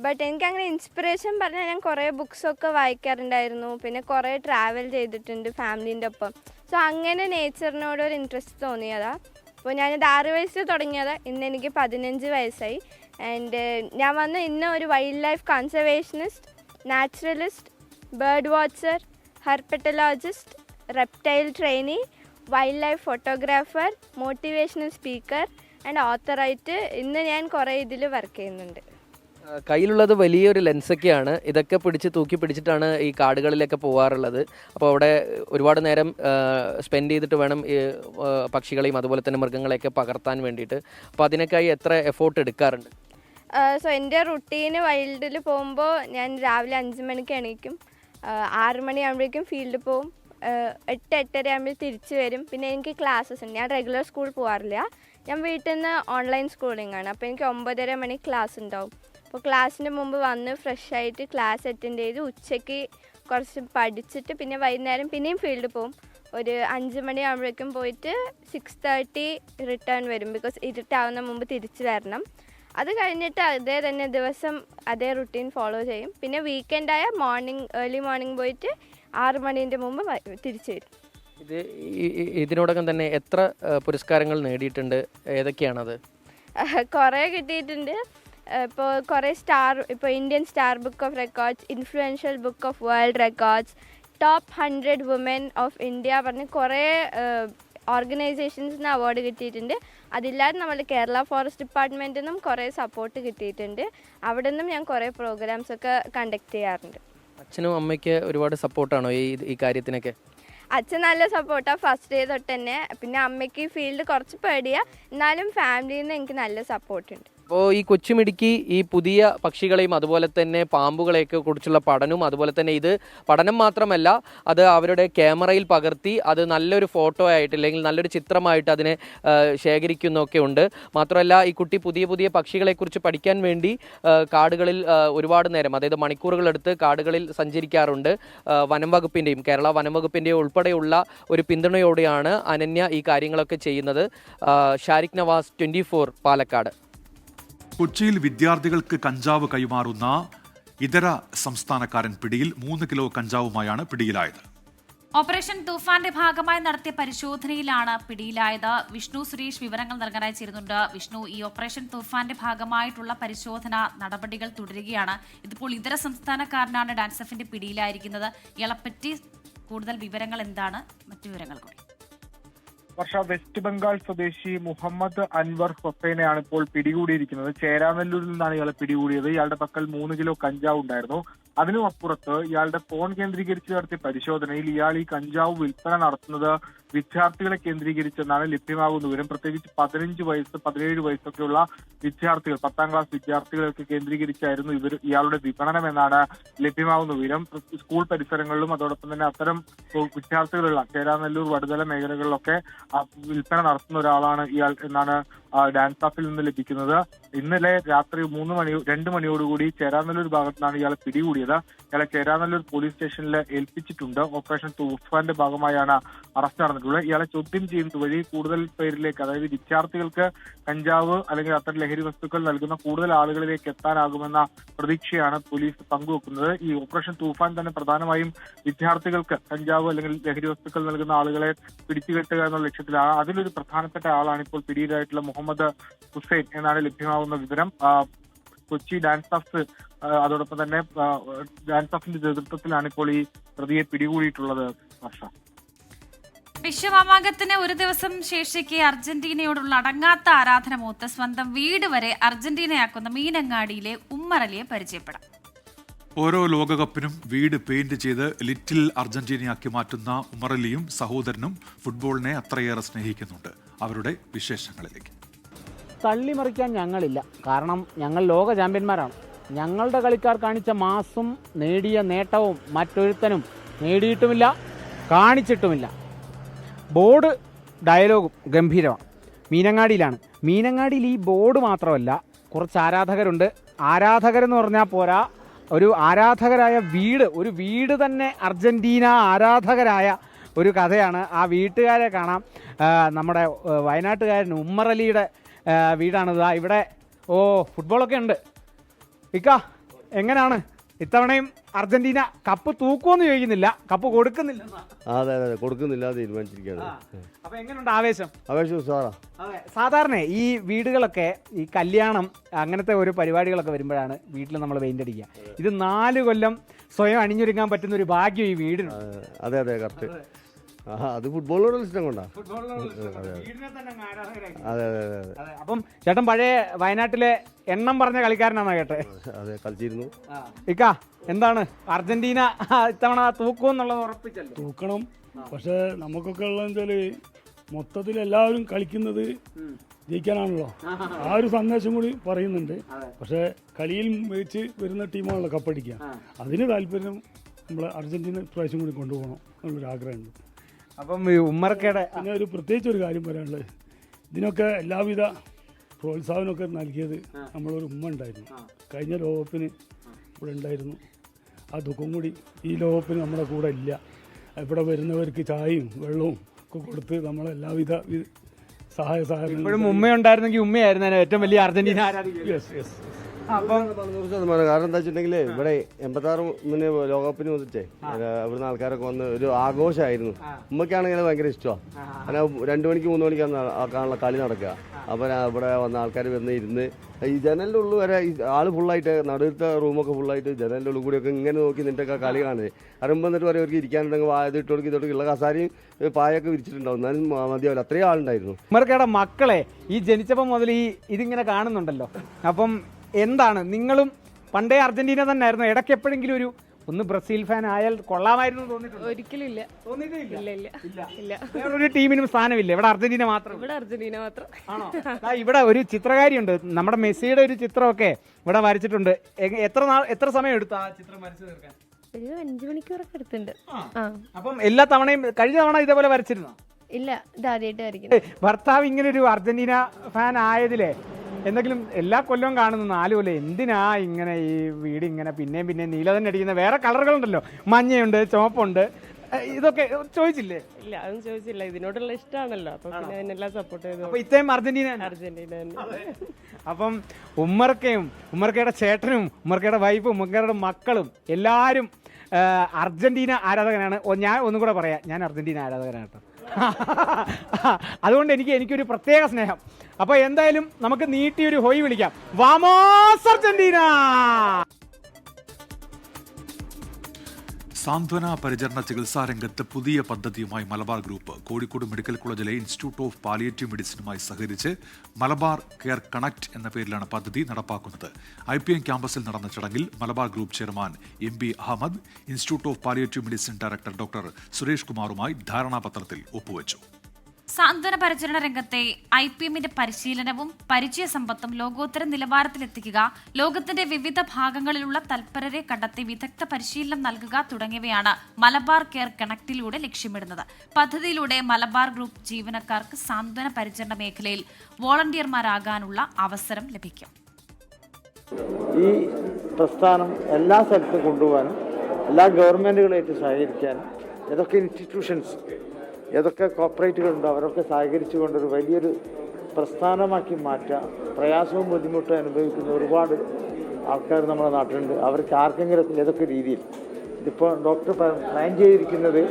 ബട്ട് എനിക്കങ്ങനെ ഇൻസ്പിറേഷൻ പറഞ്ഞാൽ ഞാൻ കുറേ ബുക്സൊക്കെ വായിക്കാറുണ്ടായിരുന്നു. പിന്നെ കുറേ ട്രാവൽ ചെയ്തിട്ടുണ്ട് ഫാമിലീൻ്റെ ഒപ്പം. സോ അങ്ങനെ നേച്ചറിനോടൊരു ഇൻട്രസ്റ്റ് തോന്നിയതാണ്. അപ്പോൾ ഞാനിത് 6 വയസ്സിൽ തുടങ്ങിയത്. ഇന്ന് എനിക്ക് 15 വയസ്സായി. ആൻഡ് ഞാൻ വന്ന് ഇന്ന് ഒരു wild life conservationist, naturalist, bird watcher, herpetologist, reptile trainee, wild life photographer, motivational speaker and ഓത്തറായിട്ട് ഇന്ന് ഞാൻ കുറേ ഇതിൽ വർക്ക് ചെയ്യുന്നുണ്ട്. കയ്യിലുള്ളത് വലിയൊരു ലെൻസൊക്കെയാണ്. ഇതൊക്കെ തൂക്കി പിടിച്ചിട്ടാണ് ഈ കാടുകളിലൊക്കെ പോകാറുള്ളത്. അപ്പോൾ അവിടെ ഒരുപാട് നേരം സ്പെൻഡ് ചെയ്തിട്ട് വേണം ഈ പക്ഷികളെയും അതുപോലെ തന്നെ മൃഗങ്ങളെയൊക്കെ പകർത്താൻ വേണ്ടിയിട്ട്. അപ്പോൾ അതിനൊക്കെയായി എത്ര എഫോർട്ട് എടുക്കാറുണ്ട്? സോ എൻ്റെ റുട്ടീന് വൈൽഡിൽ പോകുമ്പോൾ ഞാൻ രാവിലെ 5 മണിക്ക് എണീക്കും. 6 മണിയാകുമ്പോഴേക്കും ഫീൽഡിൽ പോവും. 8-8:30 ആകുമ്പോൾ തിരിച്ച് വരും. പിന്നെ എനിക്ക് ക്ലാസ്സസ് ഉണ്ട്. ഞാൻ റെഗുലർ സ്കൂൾ പോകാറില്ല. ഞാൻ വീട്ടിൽ നിന്ന് ഓൺലൈൻ സ്കൂളിംഗ് ആണ്. അപ്പോൾ എനിക്ക് 9:30 മണി ക്ലാസ് ഉണ്ടാവും. അപ്പോൾ ക്ലാസ്സിന് മുമ്പ് വന്ന് ഫ്രഷായിട്ട് ക്ലാസ് അറ്റൻഡ് ചെയ്ത് ഉച്ചയ്ക്ക് കുറച്ച് പഠിച്ചിട്ട് പിന്നെ വൈകുന്നേരം പിന്നെയും ഫീൽഡിൽ പോകും. ഒരു 5 മണിയാകുമ്പോഴേക്കും പോയിട്ട് 6:30 റിട്ടേൺ വരും. ബിക്കോസ് ഇരുട്ടാവുന്ന മുമ്പ് തിരിച്ച് വരണം. അത് കഴിഞ്ഞിട്ട് അതേ തന്നെ ദിവസം അതേ റുട്ടീൻ ഫോളോ ചെയ്യും. പിന്നെ വീക്കെൻഡായ ഏർലി മോർണിംഗ് പോയിട്ട് 6 മണീൻ്റെ മുമ്പ് തിരിച്ചു വരും. ഇതിനോടകം തന്നെ എത്ര പുരസ്കാരങ്ങൾ നേടിയിട്ടുണ്ട്? ഏതൊക്കെയാണത്? കുറേ കിട്ടിയിട്ടുണ്ട്. ഇപ്പോൾ കുറേ ഇപ്പോൾ Indian star book of records, influential book of world records, top 100 woman of India പറഞ്ഞ് കുറേ ഓർഗനൈസേഷൻസിന് അവാർഡ് കിട്ടിയിട്ടുണ്ട്. അതില്ലാതെ നമ്മൾ കേരള ഫോറസ്റ്റ് ഡിപ്പാർട്ട്മെൻറ്റിൽ നിന്നും കുറേ സപ്പോർട്ട് കിട്ടിയിട്ടുണ്ട്. അവിടെ നിന്നും ഞാൻ കുറേ പ്രോഗ്രാംസൊക്കെ കണ്ടക്ട് ചെയ്യാറുണ്ട്. അച്ഛനും അമ്മയ്ക്ക് ഒരുപാട് സപ്പോർട്ടാണോ ഈ കാര്യത്തിനൊക്കെ? അച്ഛൻ നല്ല സപ്പോർട്ടാണ് ഫസ്റ്റ് ഡേ തൊട്ട് തന്നെ. പിന്നെ അമ്മയ്ക്ക് ഫീൽഡ് കുറച്ച് പേടിയാണ്, എന്നാലും ഫാമിലിയിൽ നിന്ന് എനിക്ക് നല്ല സപ്പോർട്ടുണ്ട്. അപ്പോൾ ഈ കൊച്ചുമിടുക്കി ഈ പുതിയ പക്ഷികളെയും അതുപോലെ തന്നെ പാമ്പുകളെയൊക്കെ കുറിച്ചുള്ള പഠനവും അതുപോലെ തന്നെ ഇത് പഠനം മാത്രമല്ല അത് അവരുടെ ക്യാമറയിൽ പകർത്തി അത് നല്ലൊരു ഫോട്ടോ ആയിട്ട് അല്ലെങ്കിൽ നല്ലൊരു ചിത്രമായിട്ട് അതിനെ ശേഖരിക്കുന്നൊക്കെ ഉണ്ട്. മാത്രമല്ല ഈ കുട്ടി പുതിയ പുതിയ പക്ഷികളെക്കുറിച്ച് പഠിക്കാൻ വേണ്ടി കാടുകളിൽ ഒരുപാട് നേരം, അതായത് മണിക്കൂറുകളെടുത്ത് കാടുകളിൽ സഞ്ചരിക്കാറുണ്ട്. വനം വകുപ്പിൻ്റെയും കേരള വനം വകുപ്പിൻ്റെയും ഉൾപ്പെടെയുള്ള ഒരു പിന്തുണയോടെയാണ് അനന്യ ഈ കാര്യങ്ങളൊക്കെ ചെയ്യുന്നത്. ഷാരിഖ് നവാസ്, 24 പാലക്കാട്. കൊച്ചിയിൽ വിദ്യാർത്ഥികൾക്ക് കഞ്ചാവ് കൈമാറുന്ന ഇതര സംസ്ഥാനക്കാരൻ പിടിയിൽ 3 കിലോ കഞ്ചാവുമായാണ് പിടിയിലായത്. ഓപ്പറേഷൻ തൂഫാന്റെ ഭാഗമായി നടത്തിയ പരിശോധനയിലാണ് പിടിയിലായത്. വിഷ്ണു സുരേഷ് വിവരങ്ങൾ നൽകാനായി ചേരുന്നുണ്ട്. വിഷ്ണു, ഈ ഓപ്പറേഷൻ തൂഫാന്റെ ഭാഗമായിട്ടുള്ള പരിശോധന നടപടികൾ തുടരുകയാണ്. ഇതിപ്പോൾ ഇതര സംസ്ഥാനക്കാരനാണ് ഡാൻസഫിന്റെ പിടിയിലായിരിക്കുന്നത്. ഇയാളെപ്പറ്റി കൂടുതൽ വിവരങ്ങൾ എന്താണ്? മറ്റു വിവരങ്ങൾ കൂടി. വർഷ, വെസ്റ്റ് ബംഗാൾ സ്വദേശി മുഹമ്മദ് അൻവർ ഹൊസൈനെയാണ് ഇപ്പോൾ പിടികൂടിയിരിക്കുന്നത്. ചേരാനെല്ലൂരിൽ നിന്നാണ് ഇയാളെ പിടികൂടിയത്. ഇയാളുടെ പക്കൽ 3 കിലോ കഞ്ചാവ് ഉണ്ടായിരുന്നു. അതിനും അപ്പുറത്ത് ഇയാളുടെ ഫോൺ കേന്ദ്രീകരിച്ച് നടത്തിയ പരിശോധനയിൽ ഇയാൾ ഈ കഞ്ചാവ് വിൽപ്പന നടത്തുന്നത് വിദ്യാർത്ഥികളെ കേന്ദ്രീകരിച്ചെന്നാണ് ലഭ്യമാകുന്ന വിവരം. പ്രത്യേകിച്ച് 15 വയസ്സ് 17 വയസ്സൊക്കെയുള്ള വിദ്യാർത്ഥികൾ, 10ാം ക്ലാസ് വിദ്യാർത്ഥികളൊക്കെ കേന്ദ്രീകരിച്ചായിരുന്നു ഇയാളുടെ വിപണനം എന്നാണ് ലഭ്യമാകുന്ന വിവരം. സ്കൂൾ പരിസരങ്ങളിലും അതോടൊപ്പം തന്നെ അത്തരം വിദ്യാർത്ഥികളുള്ള ചേരാനെല്ലൂർ, വടുതല മേഖലകളിലൊക്കെ വിൽപ്പന നടത്തുന്ന ഒരാളാണ് ഇയാൾ എന്നാണ് ഡാൻസ് ഓഫിൽ നിന്ന് ലഭിക്കുന്നത്. ഇന്നലെ രാത്രി 2 മണിയോടുകൂടി ചേരാനെല്ലൂർ ഭാഗത്തു നിന്നാണ് ഇയാളെ പിടികൂടിയത്. ഇയാളെ ചേരാനെല്ലൂർ പോലീസ് സ്റ്റേഷനിൽ ഏൽപ്പിച്ചിട്ടുണ്ട്. ഓപ്പറേഷൻ തൂഫാന്റെ ഭാഗമായാണ് അറസ്റ്റ് നടന്നിട്ടുള്ളത്. ഇയാളെ ചോദ്യം ചെയ്യുന്നത് വഴി കൂടുതൽ പേരിലേക്ക്, അതായത് വിദ്യാർത്ഥികൾക്ക് കഞ്ചാവ് അല്ലെങ്കിൽ അത്തരം ലഹരി വസ്തുക്കൾ നൽകുന്ന കൂടുതൽ ആളുകളിലേക്ക് എത്താനാകുമെന്ന പ്രതീക്ഷയാണ് പോലീസ് പങ്കുവെക്കുന്നത്. ഈ ഓപ്പറേഷൻ തൂഫാൻ തന്നെ പ്രധാനമായും വിദ്യാർത്ഥികൾക്ക് കഞ്ചാവ് അല്ലെങ്കിൽ ലഹരി വസ്തുക്കൾ നൽകുന്ന ആളുകളെ പിടിച്ചുകെട്ടുക എന്നുള്ള ലക്ഷ്യത്തിലാണ്. അതിലൊരു പ്രധാനപ്പെട്ട ആളാണ് ഇപ്പോൾ പിടിയിലായിട്ടുള്ള മുഹമ്മദ് ഹുസൈൻ എന്നാണ് ലഭ്യമാകുന്ന വിവരം. കൊച്ചി ഡാൻസ് ഓഫ്, അതോടൊപ്പം തന്നെ ഡാൻസ് ഓഫിന്റെ നേതൃത്വത്തിലാണ് ഇപ്പോൾ ഈ പ്രതിയെ പിടികൂടിയിട്ടുള്ളത്. വർഷ, വിശ്വമാമാങ്കത്തിന് ഒരു ദിവസം ശേഷിക്കെ അർജന്റീനയോടുള്ള അടങ്ങാത്ത ആരാധന മൂത്ത് സ്വന്തം വീട് വരെ അർജന്റീനയാക്കുന്ന മീനങ്ങാടിയിലെ ഉമ്മറലിയെ പരിചയപ്പെടാം. ഓരോ ലോകകപ്പിനും വീട് പെയിന്റ് ചെയ്ത് ലിറ്റിൽ അർജന്റീനയാക്കി മാറ്റുന്ന ഉമറലിയും സഹോദരനും ഫുട്ബോളിനെ അത്രയേറെ സ്നേഹിക്കുന്നുണ്ട്. അവരുടെ വിശേഷങ്ങളിലേക്ക്. തള്ളിമറിക്കാൻ ഞങ്ങളില്ല, കാരണം ഞങ്ങൾ ലോക ചാമ്പ്യന്മാരാണ്. ഞങ്ങളുടെ കളിക്കാർ കാണിച്ച മാസും നേടിയ നേട്ടവും മറ്റൊരുത്തനും നേടിയിട്ടുമില്ല, കാണിച്ചിട്ടുമില്ല. ബോർഡ് ഡയലോഗും ഗംഭീരമാണ്. മീനങ്ങാടിയിലാണ്. മീനങ്ങാടിയിൽ ഈ ബോർഡ് മാത്രമല്ല, കുറച്ച് ആരാധകരുണ്ട്. ആരാധകരെന്ന് പറഞ്ഞാൽ പോരാ, ഒരു ആരാധകരായ വീട്, ഒരു വീട് തന്നെ അർജന്റീന ആരാധകരായ ഒരു കഥയാണ്. ആ വീട്ടുകാരെ കാണാം. നമ്മുടെ വയനാട്ടുകാരൻ ഉമ്മറലിയുടെ വീടാണിത്. ഇവിടെ ഫുട്ബോളൊക്കെ ഉണ്ട്. ഇക്ക, എങ്ങനെയാണ് ഇത്തവണയും അർജന്റീന കപ്പ് തൂക്കുമെന്ന് ചോദിക്കുന്നില്ല, കപ്പ് കൊടുക്കുന്നില്ല? അതെ അതെ, കൊടുക്കുന്നില്ല, തീരുമാനിച്ചിരിക്കുകയാണ്. അപ്പൊ എങ്ങനെയുണ്ട് ആവേശം? ആവേശം സാറാ. അതെ, സാധാരണ ഈ വീടുകളൊക്കെ ഈ കല്യാണം അങ്ങനത്തെ ഒരു പരിപാടികളൊക്കെ വരുമ്പോഴാണ് വീട്ടിൽ നമ്മൾ പെയിന്റ് അടിക്കുക. ഇത് 4 കൊല്ലം സ്വയം അണിഞ്ഞൊരുങ്ങാൻ പറ്റുന്ന ഒരു ഭാഗ്യം ഈ വീടിന്. അതെ അതെ, കറക്റ്റ്. അത് ഫുട്ബോളിനോടുള്ള ഇഷ്ടം കൊണ്ടാ. അതെ അതെ അതെ. അപ്പം ചേട്ടൻ പഴയ വയനാട്ടിലെ എണ്ണം പറഞ്ഞ കളിക്കാരനാണോ കേട്ടെ? അതെ, കളിച്ചിരുന്നു. ഇക്ക, എന്താണ് അർജന്റീന ഇത്തവണ തൂക്കുമെന്നുള്ളത് ഉറപ്പിച്ചല്ലോ? തൂക്കണം. പക്ഷെ നമുക്കൊക്കെ ഉള്ളതെന്ന് വെച്ചാല് മൊത്തത്തിൽ എല്ലാവരും കളിക്കുന്നത് ജയിക്കാനാണല്ലോ. ആ ഒരു സന്ദേശം കൂടി പറയുന്നുണ്ട്. പക്ഷെ കളിയിൽ വെച്ച് വരുന്ന ടീമാണല്ലോ കപ്പടിക്കുക. അതിന് താല്പര്യം നമ്മളെ അർജന്റീന പ്രാവശ്യം കൂടി കൊണ്ടുപോകണം എന്നൊരു ആഗ്രഹമുണ്ട്. അപ്പം ഉമ്മറക്കയുടെ പിന്നെ ഒരു പ്രത്യേകിച്ച് ഒരു കാര്യം പറയാനുള്ളത്, ഇതിനൊക്കെ എല്ലാവിധ പ്രോത്സാഹനമൊക്കെ നൽകിയത് നമ്മളൊരു ഉമ്മ ഉണ്ടായിരുന്നു. കഴിഞ്ഞ ലോകകപ്പിന് ഇവിടെ ഉണ്ടായിരുന്നു. ആ ദുഃഖം കൂടി ഈ ലോകകപ്പിന് നമ്മുടെ കൂടെ ഇല്ല. ഇവിടെ വരുന്നവർക്ക് ചായയും വെള്ളവും ഒക്കെ കൊടുത്ത് നമ്മളെല്ലാവിധ സഹായങ്ങളും. ഇപ്പോഴും ഉമ്മയുണ്ടായിരുന്നെങ്കിൽ ഉമ്മയായിരുന്നു ഏറ്റവും വലിയ അർജന്റീന ആരാധിക. അപ്പം 100%. കാരണം എന്താ വെച്ചിട്ടുണ്ടെങ്കിൽ ഇവിടെ 86 ലോകകപ്പിന് വന്നിട്ടേ ഇവിടുന്ന് ആൾക്കാരൊക്കെ വന്ന് ഒരു ആഘോഷമായിരുന്നു. ഉമ്മയ്ക്കാണെങ്കിൽ ഭയങ്കര ഇഷ്ടമാണ്. കാരണം 2 മണിക്ക് 3 മണിക്കാണ് ആക്കാനുള്ള കളി നടക്കുക. അപ്പം ഇവിടെ വന്ന ആൾക്കാർ വന്ന് ഇരുന്ന് ഈ ജനലിൻ്റെ ഉള്ളിൽ വരെ ആൾ ഫുള്ളായിട്ട്, നടുവിലത്തെ റൂമൊക്കെ ഫുള്ളായിട്ട് ജനലിൻ്റെ ഉള്ളിൽ കൂടിയൊക്കെ ഇങ്ങനെ നോക്കി നിന്നിട്ടൊക്കെ കളി കാണുന്നത്. അറിയുമ്പോൾ എന്നിട്ട് പറയും അവർക്ക് ഇരിക്കാനുണ്ടെങ്കിൽ ഇതിട്ട് കൊടുക്കി ഇതൊക്കെ കസാരയും പായൊക്കെ വിരിച്ചിട്ടുണ്ടാവും, എന്നാലും മതിയാവില്ല, അത്രയും ആളുണ്ടായിരുന്നു. ഉമ്മർക്കയുടെ മക്കളെ ഈ ജനിച്ചപ്പം മുതൽ ഇതിങ്ങനെ കാണുന്നുണ്ടല്ലോ. അപ്പം എന്താണ്, നിങ്ങളും പണ്ടേ അർജന്റീന തന്നെ ആയിരുന്നു? ഇടയ്ക്ക് എപ്പോഴെങ്കിലും ഒന്ന് ബ്രസീൽ ഫാൻ ആയാൽ കൊള്ളാമായിരുന്നു തോന്നിയിട്ടുണ്ട്? ഒരിക്കലും ഇല്ല. തോന്നിയിട്ടില്ല. ഇല്ല. വേറൊരു ടീമിനും സ്ഥാനമില്ല, ഇവിടെ അർജന്റീന മാത്രം. ഇവിടെ അർജന്റീന മാത്രം. ആണോ? ഇവിടെ ഒരു ചിത്രകാരിയുണ്ട്, നമ്മുടെ മെസ്സിയുടെ ഒരു ചിത്രമൊക്കെ ഇവിടെ വരച്ചിട്ടുണ്ട്. എത്ര സമയം എടുത്തു ആ ചിത്രം വരച്ചു തീർക്കാൻ? ഒരു 5 മണിക്കൂറൊക്കെ എടുത്തിട്ടുണ്ട്. അപ്പം എല്ലാ തവണയും കഴിഞ്ഞ തവണ ഇതേപോലെ വരച്ചിരുന്നോ? ഇല്ല, ഇത് ആദ്യമായിട്ട് വരയ്ക്കുന്നത്. ഭർത്താവ് ഇങ്ങനെ ഒരു അർജന്റീന ഫാൻ ആയതിലെ എന്തെങ്കിലും എല്ലാ കൊല്ലവും കാണുന്നു 4 കൊല്ലം എന്തിനാ ഇങ്ങനെ ഈ വീട് ഇങ്ങനെ പിന്നെയും നീല തന്നെ അടിക്കുന്ന വേറെ കളറുകളുണ്ടല്ലോ, മഞ്ഞയുണ്ട്, ചുവപ്പുണ്ട്, ഇതൊക്കെ ചോദിച്ചില്ലേ? ഇല്ല, അതൊന്നും ചോദിച്ചില്ല. ഇതിനോടുള്ള ഇഷ്ടമാണല്ലോ, അപ്പൊ പിന്നെ അതിനെല്ലാം സപ്പോർട്ട് ചെയ്തു. അപ്പൊ ഇത്രയും അർജന്റീന അപ്പം ഉമ്മർക്കയുടെ ചേട്ടനും ഉമ്മർക്കയുടെ വൈഫും ഉമ്മർക്കയുടെ മക്കളും എല്ലാവരും അർജന്റീന ആരാധകനാണ്. ഞാൻ ഒന്നും കൂടെ പറയാം, ഞാൻ അർജന്റീന ആരാധകനാണ് കേട്ടോ. അതുകൊണ്ട് എനിക്കൊരു പ്രത്യേക സ്നേഹം. അപ്പൊ എന്തായാലും നമുക്ക് നീട്ടിയൊരു ഹോയ് വിളിക്കാം. വാമോസ് അർജന്റീന! സാന്ത്വന പരിചരണ ചികിത്സാ രംഗത്ത് പുതിയ പദ്ധതിയുമായി മലബാർ ഗ്രൂപ്പ് കോഴിക്കോട് മെഡിക്കൽ കോളേജിലെ ഇൻസ്റ്റിറ്റ്യൂട്ട് ഓഫ് പാലിയേറ്റീവ് മെഡിസിനുമായി സഹകരിച്ച് മലബാർ കെയർ കണക്ട് എന്ന പേരിലാണ് പദ്ധതി നടപ്പാക്കുന്നത്. IPM ക്യാമ്പസിൽ നടന്ന ചടങ്ങിൽ Malabar group chairman MB Ahmed institute of palliative medicine director doctor Suresh കുമാറുമായി ധാരണാപത്രത്തിൽ ഒപ്പുവെച്ചു. സാന്ത്വന പരിചരണ രംഗത്തെ IPMന്റെ പരിശീലനവും പരിചയ സമ്പത്തും ലോകോത്തര നിലവാരത്തിലെത്തിക്കുക, ലോകത്തിന്റെ വിവിധ ഭാഗങ്ങളിലുള്ള തൽപരരെ കണ്ടെത്തി വിദഗ്ധ പരിശീലനം നൽകുക തുടങ്ങിയവയാണ് മലബാർ കെയർ കണക്റ്റിലൂടെ ലക്ഷ്യമിടുന്നത്. പദ്ധതിയിലൂടെ മലബാർ ഗ്രൂപ്പ് ജീവനക്കാർക്ക് സാന്ത്വന പരിചരണ മേഖലയിൽ വോളണ്ടിയർമാരാകാനുള്ള അവസരം ലഭിക്കും. ഈ പ്രസ്ഥാനം എല്ലാ സ്ഥലത്തും കൊണ്ടുപോകാനും എല്ലാ ഗവൺമെൻറ്റുകളായിട്ട് സഹകരിക്കാനും ഏതൊക്കെ ഇൻസ്റ്റിറ്റ്യൂഷൻസ് ഏതൊക്കെ കോർപ്പറേറ്റുകളുണ്ടോ അവരൊക്കെ സഹകരിച്ചുകൊണ്ടൊരു വലിയൊരു പ്രസ്ഥാനമാക്കി മാറ്റാം. പ്രയാസവും ബുദ്ധിമുട്ടും അനുഭവിക്കുന്ന ഒരുപാട് ആൾക്കാർ നമ്മുടെ നാട്ടിലുണ്ട്. അവർക്ക് ആർക്കെങ്കിലും ഏതൊക്കെ രീതിയിൽ ഇതിപ്പോൾ ഡോക്ടർ പ്ലാൻ ചെയ്തിരിക്കുന്നത്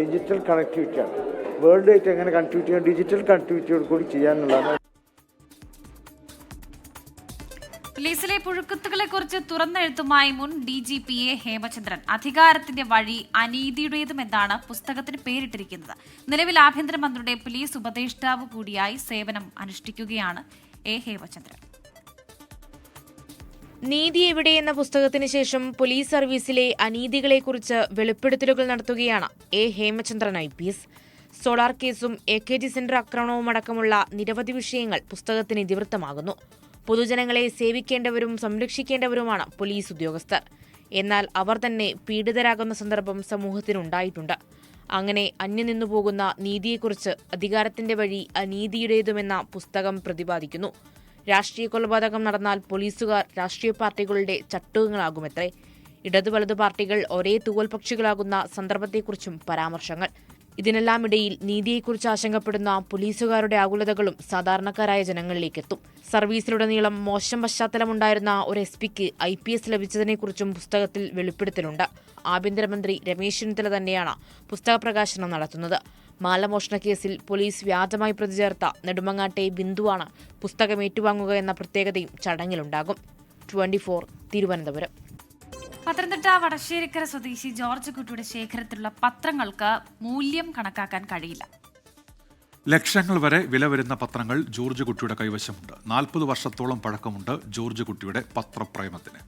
ഡിജിറ്റൽ കണക്ടിവിറ്റിയാണ്. വേൾഡ് ആയിട്ട് എങ്ങനെ കണക്ടിവിറ്റി ചെയ്യാൻ ഡിജിറ്റൽ കണക്ടിവിറ്റിയോട് കൂടി ചെയ്യാനുള്ളതാണ്. പോലീസിലെ പുഴുക്കുത്തുകളെ കുറിച്ച് തുറന്നെഴുത്തുമായി മുൻ DGP A ഹേമചന്ദ്രൻ. അധികാരത്തിന്റെ വഴി അനീതിയുടേതുമെന്നാണ് പുസ്തകത്തിന് പേരിട്ടിരിക്കുന്നത്. നിലവിൽ ആഭ്യന്തരമന്ത്രിയുടെ പോലീസ് ഉപദേഷ്ടാവ് കൂടിയായി സേവനം അനുഷ്ഠിക്കുകയാണ് A ഹേമചന്ദ്രൻ. നീതി എവിടെ എന്ന പുസ്തകത്തിന് ശേഷം പോലീസ് സർവീസിലെ അനീതികളെക്കുറിച്ച് വെളിപ്പെടുത്തലുകൾ നടത്തുകയാണ് A ഹേമചന്ദ്രൻ IPS. സോളാർ കേസും AKG സെന്റർ ആക്രമണവും അടക്കമുള്ള നിരവധി വിഷയങ്ങൾ പുസ്തകത്തിന് ഇതിവൃത്തമാകുന്നു. പൊതുജനങ്ങളെ സേവിക്കേണ്ടവരും സംരക്ഷിക്കേണ്ടവരുമാണ് പോലീസ് ഉദ്യോഗസ്ഥർ. എന്നാൽ അവർ തന്നെ പീഡിതരാകുന്ന സന്ദർഭം സമൂഹത്തിനുണ്ടായിട്ടുണ്ട്. അങ്ങനെ അന്യം നിന്നുപോകുന്ന നീതിയെക്കുറിച്ച് അധികാരത്തിന്റെ വഴി അനീതിയുടേതുമെന്ന പുസ്തകം പ്രതിപാദിക്കുന്നു. രാഷ്ട്രീയ കൊലപാതകം നടന്നാൽ പോലീസുകാർ രാഷ്ട്രീയ പാർട്ടികളുടെ ചട്ടുകങ്ങളാകുമത്രേ. ഇടതു വലതു പാർട്ടികൾ ഒരേ തൂവൽ പക്ഷികളാകുന്ന സന്ദർഭത്തെക്കുറിച്ചും പരാമർശങ്ങൾ. ഇതിനെല്ലാമിടയിൽ നീതിയെക്കുറിച്ച് ആശങ്കപ്പെടുന്ന പോലീസുകാരുടെ ആകുലതകളും സാധാരണക്കാരായ ജനങ്ങളിലേക്കെത്തും. സർവീസിലുടനീളം മോശം പശ്ചാത്തലമുണ്ടായിരുന്ന ഒരു SPക്ക് IPS ലഭിച്ചതിനെക്കുറിച്ചും പുസ്തകത്തിൽ വെളിപ്പെടുത്തലുണ്ട്. ആഭ്യന്തരമന്ത്രി രമേശ് ചെന്നിത്തല തന്നെയാണ് പുസ്തക പ്രകാശനം നടത്തുന്നത്. മാലമോഷണ കേസിൽ പോലീസ് വ്യാജമായി പ്രതി ചേർത്ത നെടുമങ്ങാട്ടെ ബിന്ദുവാണ് പുസ്തകം ഏറ്റുവാങ്ങുക എന്ന പ്രത്യേകതയും ചടങ്ങിലുണ്ടാകും. 24 തിരുവനന്തപുരം. പത്തനംതിട്ട വടശ്ശേരിക്കര സ്വദേശി ജോർജ് കുട്ടിയുടെ ശേഖരത്തിലുള്ള പത്രങ്ങൾക്ക് മൂല്യം കണക്കാക്കാൻ കഴിയില്ല. ലക്ഷങ്ങൾ വരെ വില വരുന്ന പത്രങ്ങൾ ജോർജ് കുട്ടിയുടെ കൈവശമുണ്ട്. 40 വർഷത്തോളം പഴക്കമുണ്ട് ജോർജ് കുട്ടിയുടെ പത്രപ്രേമത്തിന്.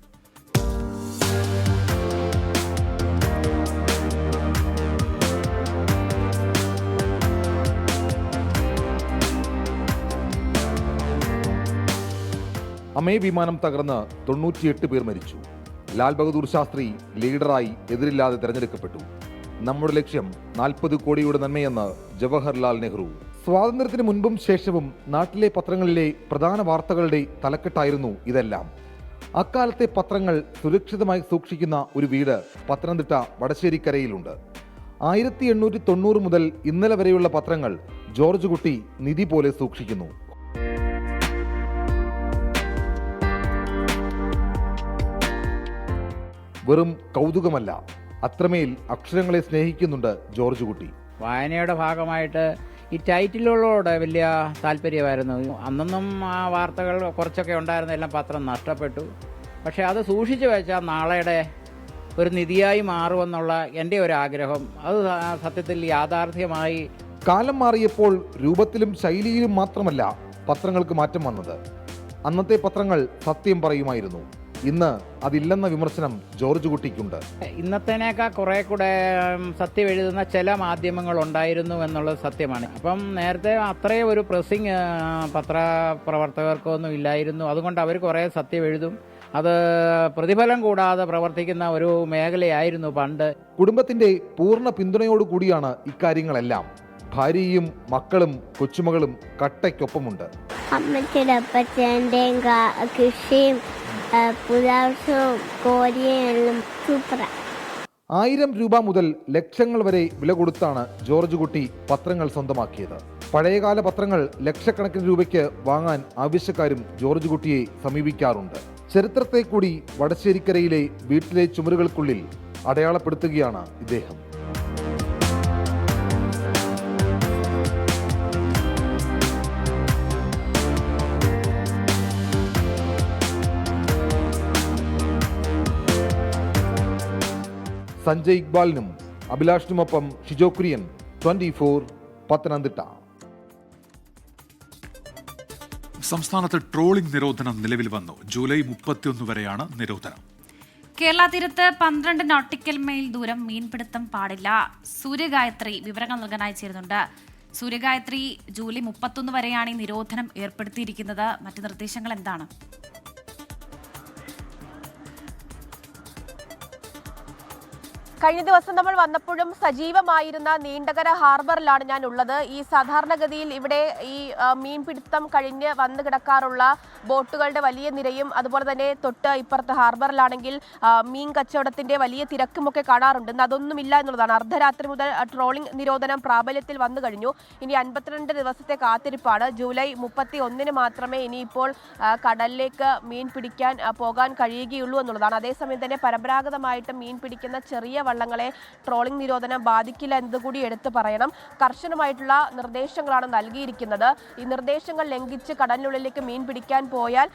അമേ വിമാനം തകർന്ന് 98 പേർ മരിച്ചു. ലാൽ ബഹദൂർ ശാസ്ത്രി ലീഡറായി എതിരില്ലാതെ തെരഞ്ഞെടുക്കപ്പെട്ടു. നമ്മുടെ ലക്ഷ്യം 40 കോടിയുടെ നന്മയെന്ന് ജവഹർലാൽ നെഹ്റു. സ്വാതന്ത്ര്യത്തിന് മുൻപും ശേഷവും നാട്ടിലെ പത്രങ്ങളിലെ പ്രധാന വാർത്തകളുടെ തലക്കെട്ടായിരുന്നു ഇതെല്ലാം. അക്കാലത്തെ പത്രങ്ങൾ സുരക്ഷിതമായി സൂക്ഷിക്കുന്ന ഒരു വീട് പത്തനംതിട്ട വടശ്ശേരിക്കരയിലുണ്ട്. 1890 മുതൽ ഇന്നലെ വരെയുള്ള പത്രങ്ങൾ ജോർജ് കുട്ടി നിധി പോലെ സൂക്ഷിക്കുന്നു. വെറും കൗതുകമല്ല, അത്രമേൽ അക്ഷരങ്ങളെ സ്നേഹിക്കുന്നുണ്ട് ജോർജ് കുട്ടി. വായനയുടെ ഭാഗമായിട്ട് ഈ ടൈറ്റിലുകളോട് വലിയ താല്പര്യമായിരുന്നു. അന്നൊന്നും ആ വാർത്തകൾ കുറച്ചൊക്കെ ഉണ്ടായിരുന്ന എല്ലാം പത്രം നഷ്ടപ്പെട്ടു. പക്ഷേ അത് സൂക്ഷിച്ചു വെച്ചാൽ നാളെയുടെ ഒരു നിധിയായി മാറുമെന്നുള്ള എൻ്റെ ഒരു ആഗ്രഹം അത് സത്യത്തിൽ യാഥാർത്ഥ്യമായി. കാലം മാറിയപ്പോൾ രൂപത്തിലും ശൈലിയിലും മാത്രമല്ല പത്രങ്ങൾക്ക് മാറ്റം വന്നത്. അന്നത്തെ പത്രങ്ങൾ സത്യം പറയുമായിരുന്നു. ഇന്ന് അതില്ലെന്ന വിമർശനം ജോർജ് കുട്ടിക്കുണ്ട്. ഇന്നത്തേനേക്കാൾ കുറെ കൂടെ സത്യം എഴുതുന്ന ചില മാധ്യമങ്ങൾ ഉണ്ടായിരുന്നു എന്നുള്ളത് സത്യമാണ്. അപ്പം നേരത്തെ അത്രയും ഒരു പ്രസിംഗ് പത്രപ്രവർത്തകർക്കൊന്നും ഇല്ലായിരുന്നു. അതുകൊണ്ട് അവർ കുറേ സത്യം എഴുതും. അത് പ്രതിഫലം കൂടാതെ പ്രവർത്തിക്കുന്ന ഒരു മേഖലയായിരുന്നു പണ്ട്. കുടുംബത്തിന്റെ പൂർണ്ണ പിന്തുണയോടുകൂടിയാണ് ഇക്കാര്യങ്ങളെല്ലാം. ഭാര്യയും മക്കളും കൊച്ചുമകളും കട്ടയ്ക്കൊപ്പമുണ്ട്. അമ്മച്ചിയുടെ അപ്പച്ചൻ്റെയും കൃഷിയും പുലാവസവും കോരിയും സൂപ്പറാണ്. 1000 രൂപ മുതൽ ലക്ഷങ്ങൾ വരെ വില കൊടുത്താണ് ജോർജ് കുട്ടി പത്രങ്ങൾ സ്വന്തമാക്കിയത്. പഴയകാല പത്രങ്ങൾ ലക്ഷക്കണക്കിന് രൂപയ്ക്ക് വാങ്ങാൻ ആവശ്യക്കാരും ജോർജ് കുട്ടിയെ സമീപിക്കാറുണ്ട്. ചരിത്രത്തെ കൂടി വടശ്ശേരിക്കരയിലെ വീട്ടിലെ ചുമരുകൾക്കുള്ളിൽ അടയാളപ്പെടുത്തുകയാണ് ഇദ്ദേഹം. സഞ്ജയ് ഇക്ബാലിനും അഭിലാഷിനുമൊപ്പം ഷിജോ കുര്യൻ, 24 പത്തനംതിട്ട. സംസ്ഥാനത്ത് ട്രോളിംഗ് നിരോധനം നിലവിൽ വന്നു. ജൂലൈ 31 വരെയാണ് നിരോധനം. കേരള തീരത്ത് 12 നോട്ടിക്കൽ മൈൽ ദൂരം മീൻപിടുത്തം പാടില്ല. സൂര്യഗായത്രി വിവരങ്ങൾ നൽകാനായി ചേരുന്നുണ്ട്. സൂര്യഗായത്രി, ജൂലൈ 31 വരെയാണ് ഈ നിരോധനം ഏർപ്പെടുത്തിയിരിക്കുന്നത്. മറ്റ് നിർദ്ദേശങ്ങൾ എന്താണ്? കഴിഞ്ഞ ദിവസം നമ്മൾ വന്നപ്പോഴും സജീവമായിരുന്ന നീണ്ടകര ഹാർബറിലാണ് ഞാൻ ഉള്ളത്. ഈ സാധാരണഗതിയിൽ ഇവിടെ ഈ മീൻപിടുത്തം കഴിഞ്ഞ് വന്നു കിടക്കാറുള്ള ബോട്ടുകളുടെ വലിയ നിരയും അതുപോലെ തന്നെ തൊട്ട് ഇപ്പുറത്ത് ഹാർബറിലാണെങ്കിൽ മീൻ കച്ചവടത്തിന്റെ വലിയ തിരക്കുമൊക്കെ കാണാറുണ്ട്. അതൊന്നുമില്ല എന്നുള്ളതാണ്. അർദ്ധരാത്രി മുതൽ ട്രോളിംഗ് നിരോധനം പ്രാബല്യത്തിൽ വന്നു കഴിഞ്ഞു. ഇനി 52 ദിവസത്തെ കാത്തിരിപ്പാണ്. ജൂലൈ 31 മാത്രമേ ഇനിയിപ്പോൾ കടലിലേക്ക് മീൻ പിടിക്കാൻ പോകാൻ കഴിയുകയുള്ളൂ എന്നുള്ളതാണ്. അതേസമയം തന്നെ പരമ്പരാഗതമായിട്ട് മീൻ പിടിക്കുന്ന ചെറിയ വള്ളങ്ങളെ ട്രോളിംഗ് നിരോധനം ബാധിക്കില്ല എന്നതുകൂടി എടുത്തു പറയണം. കർശനമായിട്ടുള്ള നിർദ്ദേശങ്ങളാണ് നൽകിയിരിക്കുന്നത്. ഈ നിർദ്ദേശങ്ങൾ ലംഘിച്ച് കടലിനുള്ളിലേക്ക് മീൻ പിടിക്കാൻ പോയാൽ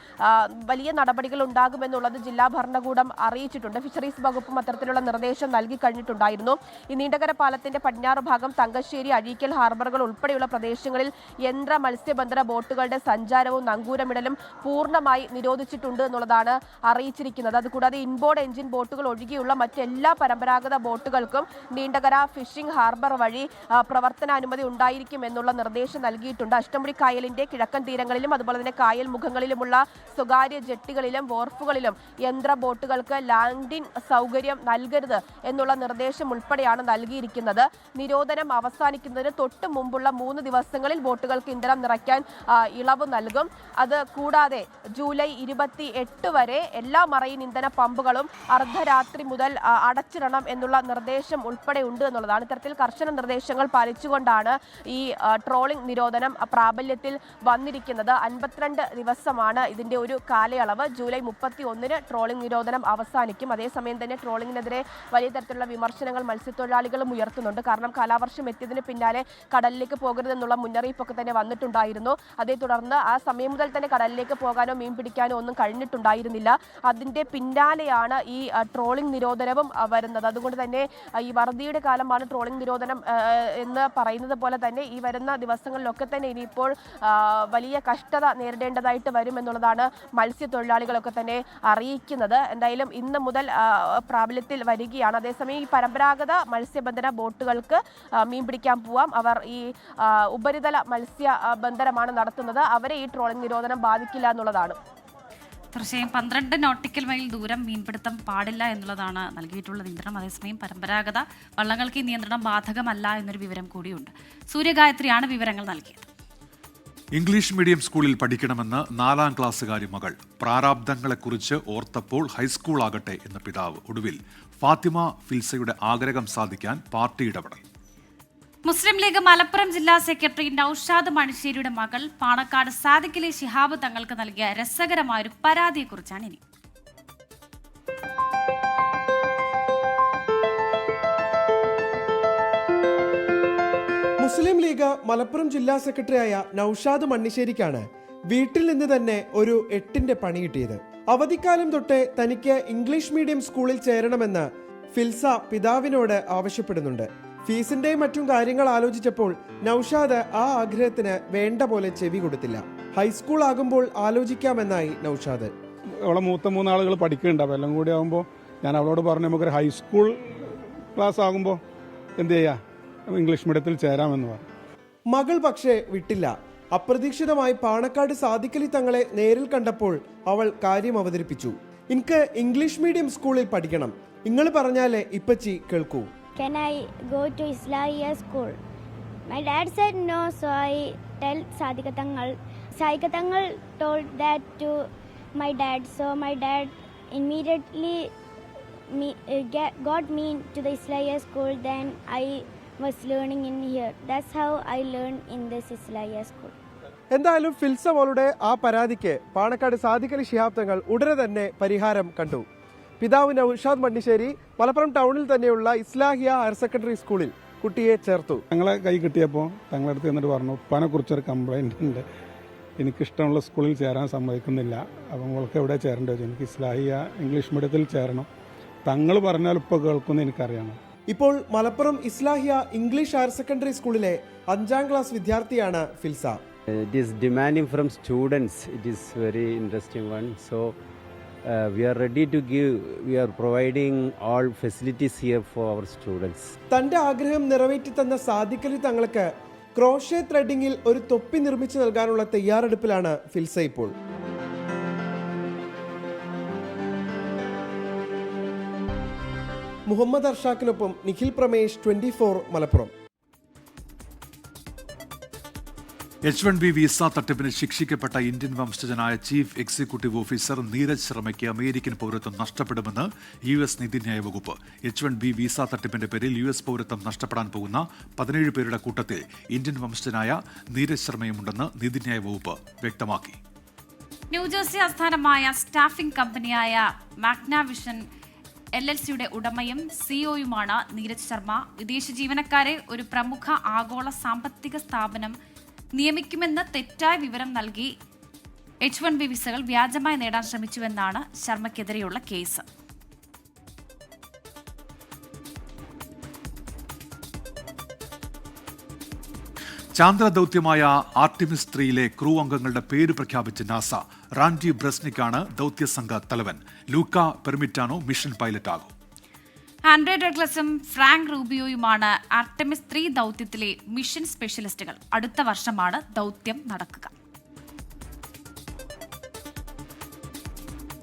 വലിയ നടപടികൾ ഉണ്ടാകുമെന്നുള്ളത് ജില്ലാ ഭരണകൂടം അറിയിച്ചിട്ടുണ്ട്. ഫിഷറീസ് വകുപ്പും അത്തരത്തിലുള്ള നിർദ്ദേശം നൽകി കഴിഞ്ഞിട്ടുണ്ടായിരുന്നു. ഈ നീണ്ടകര പാലത്തിന്റെ പടിഞ്ഞാറ് ഭാഗം തങ്കശ്ശേരി, അഴീക്കൽ ഹാർബറുകൾ ഉൾപ്പെടെയുള്ള പ്രദേശങ്ങളിൽ യന്ത്ര മത്സ്യബന്ധന ബോട്ടുകളുടെ സഞ്ചാരവും നങ്കൂരമിടലും പൂർണ്ണമായി നിരോധിച്ചിട്ടുണ്ട് എന്നുള്ളതാണ് അറിയിച്ചിരിക്കുന്നത്. അതുകൂടാതെ ഇൻബോർഡ് എഞ്ചിൻ ബോട്ടുകൾ ഒഴികെയുള്ള മറ്റെല്ലാ പരമ്പരാഗത ബോട്ടുകൾക്കും നീണ്ടകര ഫിഷിംഗ് ഹാർബർ വഴി പ്രവർത്തനാനുമതി ഉണ്ടായിരിക്കും എന്നുള്ള നിർദ്ദേശം നൽകിയിട്ടുണ്ട്. അഷ്ടമുടി കായലിന്റെ കിഴക്കൻ തീരങ്ങളിലും അതുപോലെ തന്നെ കായൽ മുഖങ്ങളിലുമുള്ള സ്വകാര്യ ജെട്ടികളിലും വോർഫുകളിലും യന്ത്ര ബോട്ടുകൾക്ക് ലാൻഡിംഗ് സൗകര്യം നൽകരുത് എന്നുള്ള നിർദ്ദേശം ഉൾപ്പെടെയാണ് നൽകിയിരിക്കുന്നത്. നിരോധനം അവസാനിക്കുന്നതിന് തൊട്ട് മുമ്പുള്ള 3 ദിവസങ്ങളിൽ ബോട്ടുകൾക്ക് ഇന്ധനം നിറയ്ക്കാൻ ഇളവ് നൽകും. അത് കൂടാതെ ജൂലൈ 28 വരെ എല്ലാ മറൈൻ ഇന്ധന പമ്പുകളും അർദ്ധരാത്രി മുതൽ അടച്ചിടണം എന്നുള്ള നിർദ്ദേശം ഉൾപ്പെടെ ഉണ്ട് എന്നുള്ളതാണ്. ഇത്തരത്തിൽ കർശന നിർദ്ദേശങ്ങൾ പാലിച്ചുകൊണ്ടാണ് ഈ ട്രോളിംഗ് നിരോധനം പ്രാബല്യത്തിൽ വന്നിരിക്കുന്നത്. 52 ദിവസമാണ് ഇതിന്റെ ഒരു കാലയളവ്. ജൂലൈ 31 ട്രോളിംഗ് നിരോധനം അവസാനിക്കും. അതേസമയം തന്നെ ട്രോളിംഗിനെതിരെ വലിയ തരത്തിലുള്ള വിമർശനങ്ങൾ മത്സ്യത്തൊഴിലാളികളും ഉയർത്തുന്നുണ്ട്. കാരണം കാലാവർഷം എത്തിയതിന് പിന്നാലെ കടലിലേക്ക് പോകരുതെന്നുള്ള മുന്നറിയിപ്പൊക്കെ തന്നെ വന്നിട്ടുണ്ടായിരുന്നു. അതേ തുടർന്ന് ആ സമയം മുതൽ തന്നെ കടലിലേക്ക് പോകാനോ മീൻ പിടിക്കാനോ ഒന്നും കഴിഞ്ഞിട്ടുണ്ടായിരുന്നില്ല. അതിന്റെ പിന്നാലെയാണ് ഈ ട്രോളിംഗ് നിരോധനവും വരുന്നത്. അതുകൊണ്ട് തന്നെ ഈ വറുതിയുടെ കാലമാണ് ട്രോളിംഗ് നിരോധനം എന്ന് പറയുന്നത് പോലെ തന്നെ ഈ വരുന്ന ദിവസങ്ങളിലൊക്കെ തന്നെ ഇനിയിപ്പോൾ വലിയ കഷ്ടത നേരിടേണ്ടതായിട്ട് വരും എന്നുള്ളതാണ് മത്സ്യത്തൊഴിലാളികളൊക്കെ തന്നെ അറിയിക്കുന്നത്. എന്തായാലും ഇന്ന് മുതൽ പ്രാബല്യത്തിൽ വരികയാണ്. അതേസമയം ഈ പരമ്പരാഗത മത്സ്യബന്ധന ബോട്ടുകൾക്ക് മീൻ പിടിക്കാൻ പോവാം. അവർ ഈ ഉപരിതല മത്സ്യബന്ധനമാണ് നടത്തുന്നത്. അവരെ ഈ ട്രോളിംഗ് നിരോധനം ബാധിക്കില്ല എന്നുള്ളതാണ്. തീർച്ചയായും 12 നോട്ടിക്കൽ മൈൽ ദൂരം മീൻപിടുത്തം പാടില്ല എന്നുള്ളതാണ് നൽകിയിട്ടുള്ള നിയന്ത്രണം. അതേസമയം പരമ്പരാഗത വള്ളങ്ങൾക്ക് ഈ നിയന്ത്രണം ബാധകമല്ല എന്നൊരു വിവരം കൂടിയുണ്ട്. സൂര്യഗായത്രിയാണ് വിവരങ്ങൾ നൽകിയത്. ഇംഗ്ലീഷ് മീഡിയം സ്കൂളിൽ പഠിക്കണമെന്ന് 4ാം ക്ലാസ്സുകാരി മകൾ. പ്രാരാബ്ദങ്ങളെക്കുറിച്ച് ഓർത്തപ്പോൾ ഹൈസ്കൂൾ ആകട്ടെ എന്ന പിതാവ്. ഒടുവിൽ ഫാത്തിമ ഫിൽസയുടെ ആഗ്രഹം സാധിക്കാൻ പാർട്ടി ഇടപെടൽ. മുസ്ലിം ലീഗ് മലപ്പുറം ജില്ലാ സെക്രട്ടറി നൌഷാദ് മണിശ്ശേരിയുടെ മകൾ പാണക്കാട് സാദിഖലി ശിഹാബ് തങ്ങൾക്ക് നൽകിയ രസകരമായൊരു പരാതിയെക്കുറിച്ചാണ് ഇനി. മുസ്ലിം ലീഗ് മലപ്പുറം ജില്ലാ സെക്രട്ടറിയായ നൌഷാദ് മണ്ണിശ്ശേരിക്കാണ് വീട്ടിൽ നിന്ന് തന്നെ ഒരു 8ന്റെ പണി കിട്ടിയത്. അവധിക്കാലം തൊട്ടേ തനിക്ക് ഇംഗ്ലീഷ് മീഡിയം സ്കൂളിൽ ചേരണമെന്ന് ഫിൽസ പിതാവിനോട് ആവശ്യപ്പെടുന്നുണ്ട്. ഫീസിന്റെയും മറ്റും കാര്യങ്ങൾ ആലോചിച്ചപ്പോൾ നൌഷാദ് ആ ആഗ്രഹത്തിന് വേണ്ട പോലെ ചെവി കൊടുത്തില്ല. ഹൈസ്കൂൾ ആകുമ്പോൾ ആലോചിക്കാമെന്നായി നൌഷാദ്. അവളെ മൂത്ത 3 ആളുകൾ പഠിക്കുന്നുണ്ട്. അപ്പോൾ എല്ലാം കൂടി ആകുമ്പോൾ ഞാൻ അവളോട് പറഞ്ഞു നമുക്കൊരു ഹൈസ്കൂൾ ക്ലാസ് ആകുമ്പോൾ എന്ത് ചെയ്യാം, ഇംഗ്ലീഷ് മീഡിയത്തിൽ ചേരാമെന്ന് പറഞ്ഞു. മകൾ പക്ഷേ വിട്ടില്ല. അപ്രതീക്ഷിതമായി പാണക്കാട് സാദിഖലി തങ്ങളെ നേരിൽ കണ്ടപ്പോൾ അവൾ കാര്യം അവതരിപ്പിച്ചു. എനിക്ക് ഇംഗ്ലീഷ് മീഡിയം സ്കൂളിൽ പഠിക്കണം, നിങ്ങൾ പറഞ്ഞാലേ ഇപ്പച്ചി കേൾക്കൂ. Can I go to Islamic school? My dad said no, so I tell Sadika Tangal. Sadika Tangal told that to my dad, so my dad immediately got me to the Islamic school. Then I was learning in here. That's how I learned in this Islamic school. എന്തായാലും ഫിൽസ മോളുടെ ആ പരാതിക്ക് പാണക്കാട് സാദിഖലി ശിഹാബ് തങ്ങൾ ഉടനെ തന്നെ പരിഹാരം കണ്ടു. പിതാവ് നൗഷാദ് മണ്ണിശ്ശേരി മലപ്പുറം ടൗണിൽ തന്നെയുള്ള ഇസ്ലാഹിയ ഹയർ സെക്കൻഡറി സ്കൂളിൽ കുട്ടിയെ ചേർത്തു. ഞങ്ങളെ കൈ കിട്ടിയപ്പോൾ തങ്ങളുടെ അടുത്ത് എന്നിട്ട് പറഞ്ഞു, ഉപ്പാനെ കുറിച്ചൊരു കംപ്ലൈൻ്റ് ഉണ്ട്, എനിക്കിഷ്ടമുള്ള സ്കൂളിൽ ചേരാൻ സമ്മതിക്കുന്നില്ല, അപ്പം മോൾക്ക് എവിടെ ചേരേണ്ടത് ചോദിച്ചു. എനിക്ക് ഇസ്ലാഹിയ ഇംഗ്ലീഷ് മീഡിയത്തിൽ ചേരണം, തങ്ങൾ പറഞ്ഞാൽ ഇപ്പോൾ കേൾക്കുമെന്ന് എനിക്കറിയണം. ഇപ്പോൾ Malappuram Islahiya English higher secondary സ്കൂളിലെ 5ാം ക്ലാസ് വിദ്യാർത്ഥിയാണ് ഫിൽസ. It is demanding from students. It is very interesting one. So we are ready to give. We are providing all facilities here for our students. തന്റെ ആഗ്രഹം നിറവേറ്റി തന്ന സാദിഖലി തങ്ങൾക്ക് ക്രോഷേ ത്രെഡിങ്ങിൽ ഒരു തൊപ്പി നിർമ്മിച്ചു നൽകാനുള്ള തയ്യാറെടുപ്പിലാണ് ഫിൽസ ഇപ്പോൾ. മുഹമ്മദ് അർഷാക്കിനൊപ്പം നിഖിൽ പ്രമേഷ്, 24 മലപ്പുറം. H-1B വിസ തട്ടിപ്പിന് ശിക്ഷിക്കപ്പെട്ട ഇന്ത്യൻ വംശജനായ ചീഫ് എക്സിക്യൂട്ടീവ് ഓഫീസർ നീരജ് ശർമ്മയ്ക്ക് അമേരിക്കൻ പൗരത്വം നഷ്ടപ്പെടുമെന്ന് US നീതിന്യായ വകുപ്പ്. H-1B വിസ തട്ടിപ്പിന്റെ പേരിൽ US പൗരത്വം നഷ്ടപ്പെടാൻ പോകുന്ന 17 പേരുടെ കൂട്ടത്തിൽ ഇന്ത്യൻ വംശജനായ നീരജ് ശർമ്മയുമുണ്ടെന്ന് നീതിന്യായ വകുപ്പ് വ്യക്തമാക്കി. ന്യൂജേഴ്സി ആസ്ഥാനമായ സ്റ്റാഫിംഗ് കമ്പനിയായ മാഗ്നാവിഷൻ LLCയുടെ ഉടമയും സിഇഒയുമാണ് നീരജ് ശർമ്മ. വിദേശ ജീവനക്കാരെ ഒരു പ്രമുഖ ആഗോള സാമ്പത്തിക സ്ഥാപനം നിയമിക്കുമെന്ന് തെറ്റായ വിവരം നൽകി H-1B വിസകൾ വ്യാജമായി നേടാൻ ശ്രമിച്ചുവെന്നാണ് ശർമ്മയ്ക്കെതിരെയുള്ള കേസ്. ചാന്ദ്രദൌത്യമായ ആർട്ടിമിസ് 3യിലെ ക്രൂ അംഗങ്ങളുടെ പേര് പ്രഖ്യാപിച്ച നാസ. റാൻഡി ബ്രസ്നിക്കാണ് ദൌത്യസംഘ തലവൻ. ലൂക്ക പെർമിറ്റാനോ മിഷൻ പൈലറ്റാകും. ആൻഡ്രേ ഡഗ്ലസും ഫ്രാങ്ക് റൂബിയോയുമാണ് ആർടെമിസ് 3 ദൌത്യത്തിലെ മിഷൻ സ്പെഷ്യലിസ്റ്റുകൾ. അടുത്ത വർഷമാണ് ദൌത്യം നടക്കുക.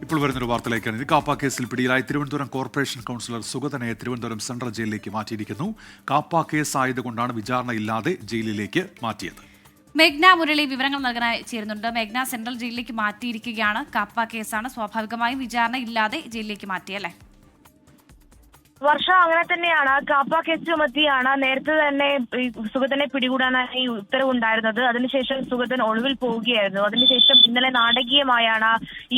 ഇപ്പോൾ വരുന്നൊരു വാർത്തയിലേക്കാണ്. കാപ്പ കേസിൽ പിടിയിലായി തിരുവനന്തപുരം കോർപ്പറേഷൻ കൗൺസിലർ സുഗതനെ തിരുവനന്തപുരം സെൻട്രൽ ജയിലിലേക്ക് മാറ്റിയിരിക്കുന്നു. കാപ്പ കേസ് ആയതുകൊണ്ടാണ് വിചാരണയില്ലാതെ ജയിലിലേക്ക് മാറ്റിയത്. മേഘ്ന മുരളി വിവരങ്ങൾ നൽകാനായി ചേരുന്നുണ്ട്. മേഘ്ന, സെൻട്രൽ ജയിലിലേക്ക് മാറ്റിയിരിക്കുകയാണ്. കാപ്പ കേസാണ്, സ്വാഭാവികമായും വിചാരണ ഇല്ലാതെ ജയിലിലേക്ക് മാറ്റിയല്ലേ? വർഷ, അങ്ങനെ തന്നെയാണ്. കാപ്പ കേസ് ചുമത്തിയാണ് നേരത്തെ തന്നെ സുഗതനെ പിടികൂടാനായി ഉത്തരവുണ്ടായിരുന്നത്. അതിനുശേഷം സുഗതൻ ഒളിവിൽ പോവുകയായിരുന്നു. അതിനുശേഷം ഇന്നലെ നാടകീയമായാണ്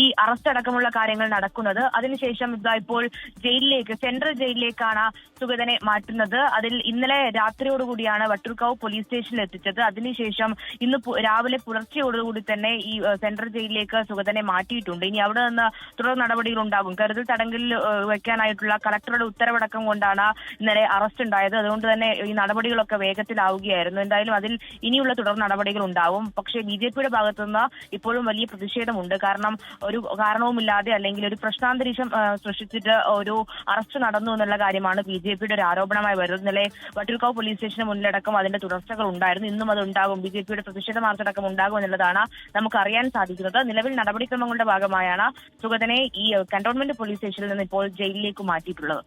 ഈ അറസ്റ്റ് അടക്കമുള്ള കാര്യങ്ങൾ നടക്കുന്നത്. അതിനുശേഷം ഇപ്പോൾ ജയിലിലേക്ക്, സെൻട്രൽ ജയിലിലേക്കാണ് സുഗതനെ മാറ്റുന്നത്. അതിൽ ഇന്നലെ രാത്രിയോടുകൂടിയാണ് വട്ടിയൂർക്കാവ് പോലീസ് സ്റ്റേഷനിൽ എത്തിച്ചത്. അതിനുശേഷം ഇന്ന് രാവിലെ പുലർച്ചയോടുകൂടി തന്നെ ഈ സെൻട്രൽ ജയിലിലേക്ക് സുഗതനെ മാറ്റിയിട്ടുണ്ട്. ഇനി അവിടെ നിന്ന് തുടർ നടപടികൾ ഉണ്ടാകും. കരുതൽ തടങ്കലിൽ വയ്ക്കാനായിട്ടുള്ള കളക്ടറുടെ ഉത്തരവടക്കം കൊണ്ടാണ് ഇന്നലെ അറസ്റ്റ് ഉണ്ടായത്. അതുകൊണ്ട് തന്നെ ഈ നടപടികളൊക്കെ വേഗത്തിലാവുകയായിരുന്നു. എന്തായാലും അതിൽ ഇനിയുള്ള തുടർ നടപടികൾ ഉണ്ടാവും. പക്ഷേ BJPയുടെ ഭാഗത്തുനിന്ന് ഇപ്പോഴും വലിയ പ്രതിഷേധമുണ്ട്. കാരണം ഒരു കാരണവുമില്ലാതെ അല്ലെങ്കിൽ ഒരു പ്രശ്നാന്തരീക്ഷം സൃഷ്ടിച്ചിട്ട് ഒരു അറസ്റ്റ് നടന്നു എന്നുള്ള കാര്യമാണ് BJPയുടെ ഒരു ആരോപണമായി വരുന്നത്. ഇന്നലെ വട്ടിയൂർക്കാവ് പോലീസ് സ്റ്റേഷന് മുന്നിലടക്കം അതിന്റെ തുടർച്ചകൾ ഉണ്ടായിരുന്നു. ഇന്നും അത് ഉണ്ടാകും. BJPയുടെ പ്രതിഷേധ മാർച്ചടക്കം ഉണ്ടാകും എന്നുള്ളതാണ് നമുക്ക് അറിയാൻ സാധിക്കുന്നത്. നിലവിൽ നടപടിക്രമങ്ങളുടെ ഭാഗമായാണ് സുഗതനെ ഈ കന്റോൺമെന്റ് പോലീസ് സ്റ്റേഷനിൽ നിന്ന് ഇപ്പോൾ ജയിലിലേക്ക് മാറ്റിയിട്ടുള്ളത്.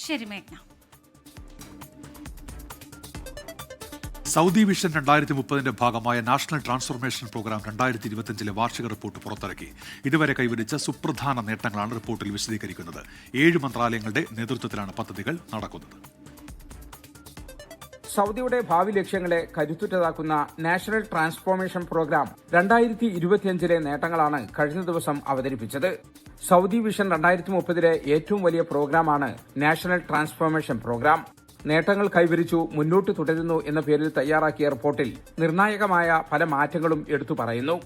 ശരി മേഘ്ന. സൗദി വിഷൻ 2030ന്റെ ഭാഗമായ നാഷണൽ ട്രാൻസ്ഫോർമേഷൻ പ്രോഗ്രാം 2025ലെ വാർഷിക റിപ്പോർട്ട് പുറത്തിറക്കി. ഇതുവരെ കൈവരിച്ച സുപ്രധാന നേട്ടങ്ങളാണ് റിപ്പോർട്ടിൽ വിശദീകരിക്കുന്നത്. 7 മന്ത്രാലയങ്ങളുടെ നേതൃത്വത്തിലാണ് പദ്ധതികൾ നടക്കുന്നത്. സൗദിയുടെ ഭാവി ലക്ഷ്യങ്ങളെ കരുത്തുറ്റതാക്കുന്ന നാഷണൽ ട്രാൻസ്ഫോർമേഷൻ പ്രോഗ്രാം 2025ലെ നേട്ടങ്ങളാണ് കഴിഞ്ഞ ദിവസം അവതരിപ്പിച്ചത്. സൗദി വിഷൻ 2030ലെ ഏറ്റവും വലിയ പ്രോഗ്രാമാണ് നാഷണൽ ട്രാൻസ്ഫോർമേഷൻ പ്രോഗ്രാം. നേട്ടങ്ങൾ കൈവരിച്ചു, മുന്നോട്ട് തുടരുന്നു എന്ന പേരിൽ തയ്യാറാക്കിയ റിപ്പോർട്ടിൽ നിർണായകമായ പല മാറ്റങ്ങളും എടുത്തു പറയുന്നു.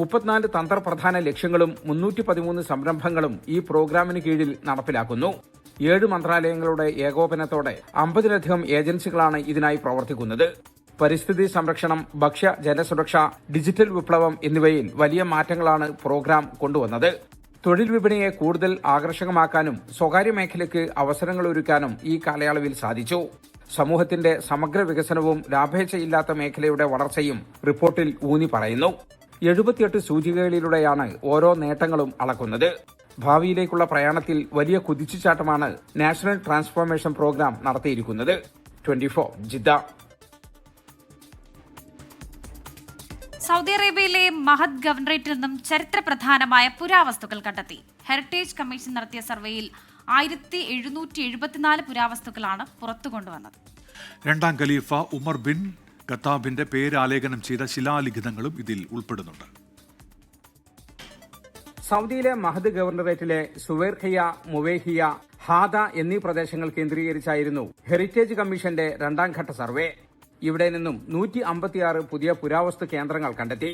34 തന്ത്രപ്രധാന ലക്ഷ്യങ്ങളും 313 സംരംഭങ്ങളും ഈ പ്രോഗ്രാമിന് കീഴിൽ നടപ്പിലാക്കുന്നു. 7 മന്ത്രാലയങ്ങളുടെ ഏകോപനത്തോടെ 50ലധികം ഏജൻസികളാണ് ഇതിനായി പ്രവർത്തിക്കുന്നത്. പരിസ്ഥിതി സംരക്ഷണം, ഭക്ഷ്യ ജലസുരക്ഷ, ഡിജിറ്റൽ വിപ്ലവം എന്നിവയിൽ വലിയ മാറ്റങ്ങളാണ് പ്രോഗ്രാം കൊണ്ടുവന്നത്. തൊഴിൽ വിപണിയെ കൂടുതൽ ആകർഷകമാക്കാനും സ്വകാര്യ മേഖലയ്ക്ക് അവസരങ്ങൾ ഒരുക്കാനും ഈ കാലയളവിൽ സാധിച്ചു. സമൂഹത്തിന്റെ സമഗ്ര വികസനവും ലാഭേച്ഛയില്ലാത്ത മേഖലയുടെ വളർച്ചയും റിപ്പോർട്ടിൽ ഊന്നി പറയുന്നു. 78 സൂചികകളിലൂടെയാണ് ഓരോ നേട്ടങ്ങളും അളക്കുന്നത്. ഭാവിയിലേക്കുള്ള പ്രയാണത്തിൽ വലിയ കുതിച്ചുചാട്ടമാണ് നാഷണൽ ട്രാൻസ്ഫോർമേഷൻ പ്രോഗ്രാം നടത്തിയിരിക്കുന്നത്. 24 ജിദ്ദ. സൗദി അറേബ്യയിലെ മഹദ് ഗവർണറേറ്റിൽ നിന്നും ചരിത്രപ്രധാനമായ പുരാവസ്തുക്കൾ കണ്ടെത്തി. ഹെറിറ്റേജ് കമ്മീഷൻ നടത്തിയ സർവേയിൽ 1774 പുരാവസ്തുക്കളാണ് പുറത്തു കൊണ്ടുവന്നത്. രണ്ടാം ഖലീഫ ഉമർ ബിൻ ഖത്താബിന്റെ പേര് ആലേഖനം ചെയ്ത ശിലാലിഖിതങ്ങളും ഇതിൽ ഉൾപ്പെടുന്നുണ്ട്. സൗദിയിലെ മഹദ് ഗവർണറേറ്റിലെ സുവേർഖിയ, മുവേഹിയ, ഹാദ എന്നീ പ്രദേശങ്ങൾ കേന്ദ്രീകരിച്ചായിരുന്നു ഹെറിറ്റേജ് കമ്മീഷന്റെ രണ്ടാം ഘട്ട സർവേ. ഇവിടെ നിന്നും 156 പുതിയ പുരാവസ്തു കേന്ദ്രങ്ങൾ കണ്ടെത്തി.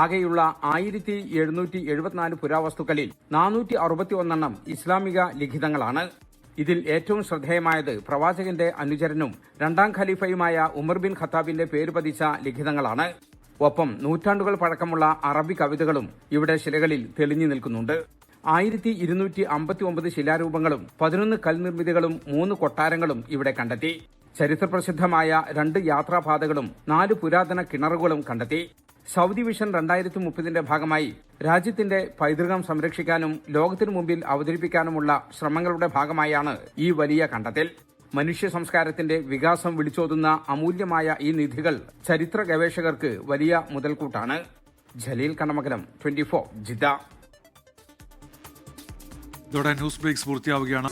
ആകെയുള്ള 1774 പുരാവസ്തുക്കളിൽ 461 ഇസ്ലാമിക ലിഖിതങ്ങളാണ്. ഇതിൽ ഏറ്റവും ശ്രദ്ധേയമായത് പ്രവാചകന്റെ അനുചരനും രണ്ടാം ഖലീഫയുമായ ഉമർ ബിൻ ഖത്താബിന്റെ പേര് പതിച്ച ലിഖിതങ്ങളാണ്. ഒപ്പം നൂറ്റാണ്ടുകൾ പഴക്കമുള്ള അറബി കവിതകളും ഇവിടെ ശിലകളിൽ തെളിഞ്ഞു നിൽക്കുന്നുണ്ട്. 1259 ശിലാരൂപങ്ങളും 11 കൽനിർമ്മിതികളും 3 കൊട്ടാരങ്ങളും ഇവിടെ കണ്ടെത്തി. ചരിത്രപ്രസിദ്ധമായ 2 യാത്രാപാതകളും 4 പുരാതന കിണറുകളും കണ്ടെത്തി. സൗദി വിഷൻ 2030 ഭാഗമായി രാജ്യത്തിന്റെ പൈതൃകം സംരക്ഷിക്കാനും ലോകത്തിനു മുമ്പിൽ അവതരിപ്പിക്കാനുമുള്ള ശ്രമങ്ങളുടെ ഭാഗമായാണ് ഈ വലിയ കണ്ടെത്തൽ. മനുഷ്യ സംസ്കാരത്തിന്റെ വികാസം വിളിച്ചോതുന്ന അമൂല്യമായ ഈ നിധികൾ ചരിത്ര ഗവേഷകർക്ക് വലിയ മുതൽക്കൂട്ടാണ്. ജലീൽ കണ്ണമംഗലം, 24 ജിദ്ദ. ഇതോടെ ന്യൂസ് ബ്രേക്സ് പൂർത്തിയാവുകയാണ്.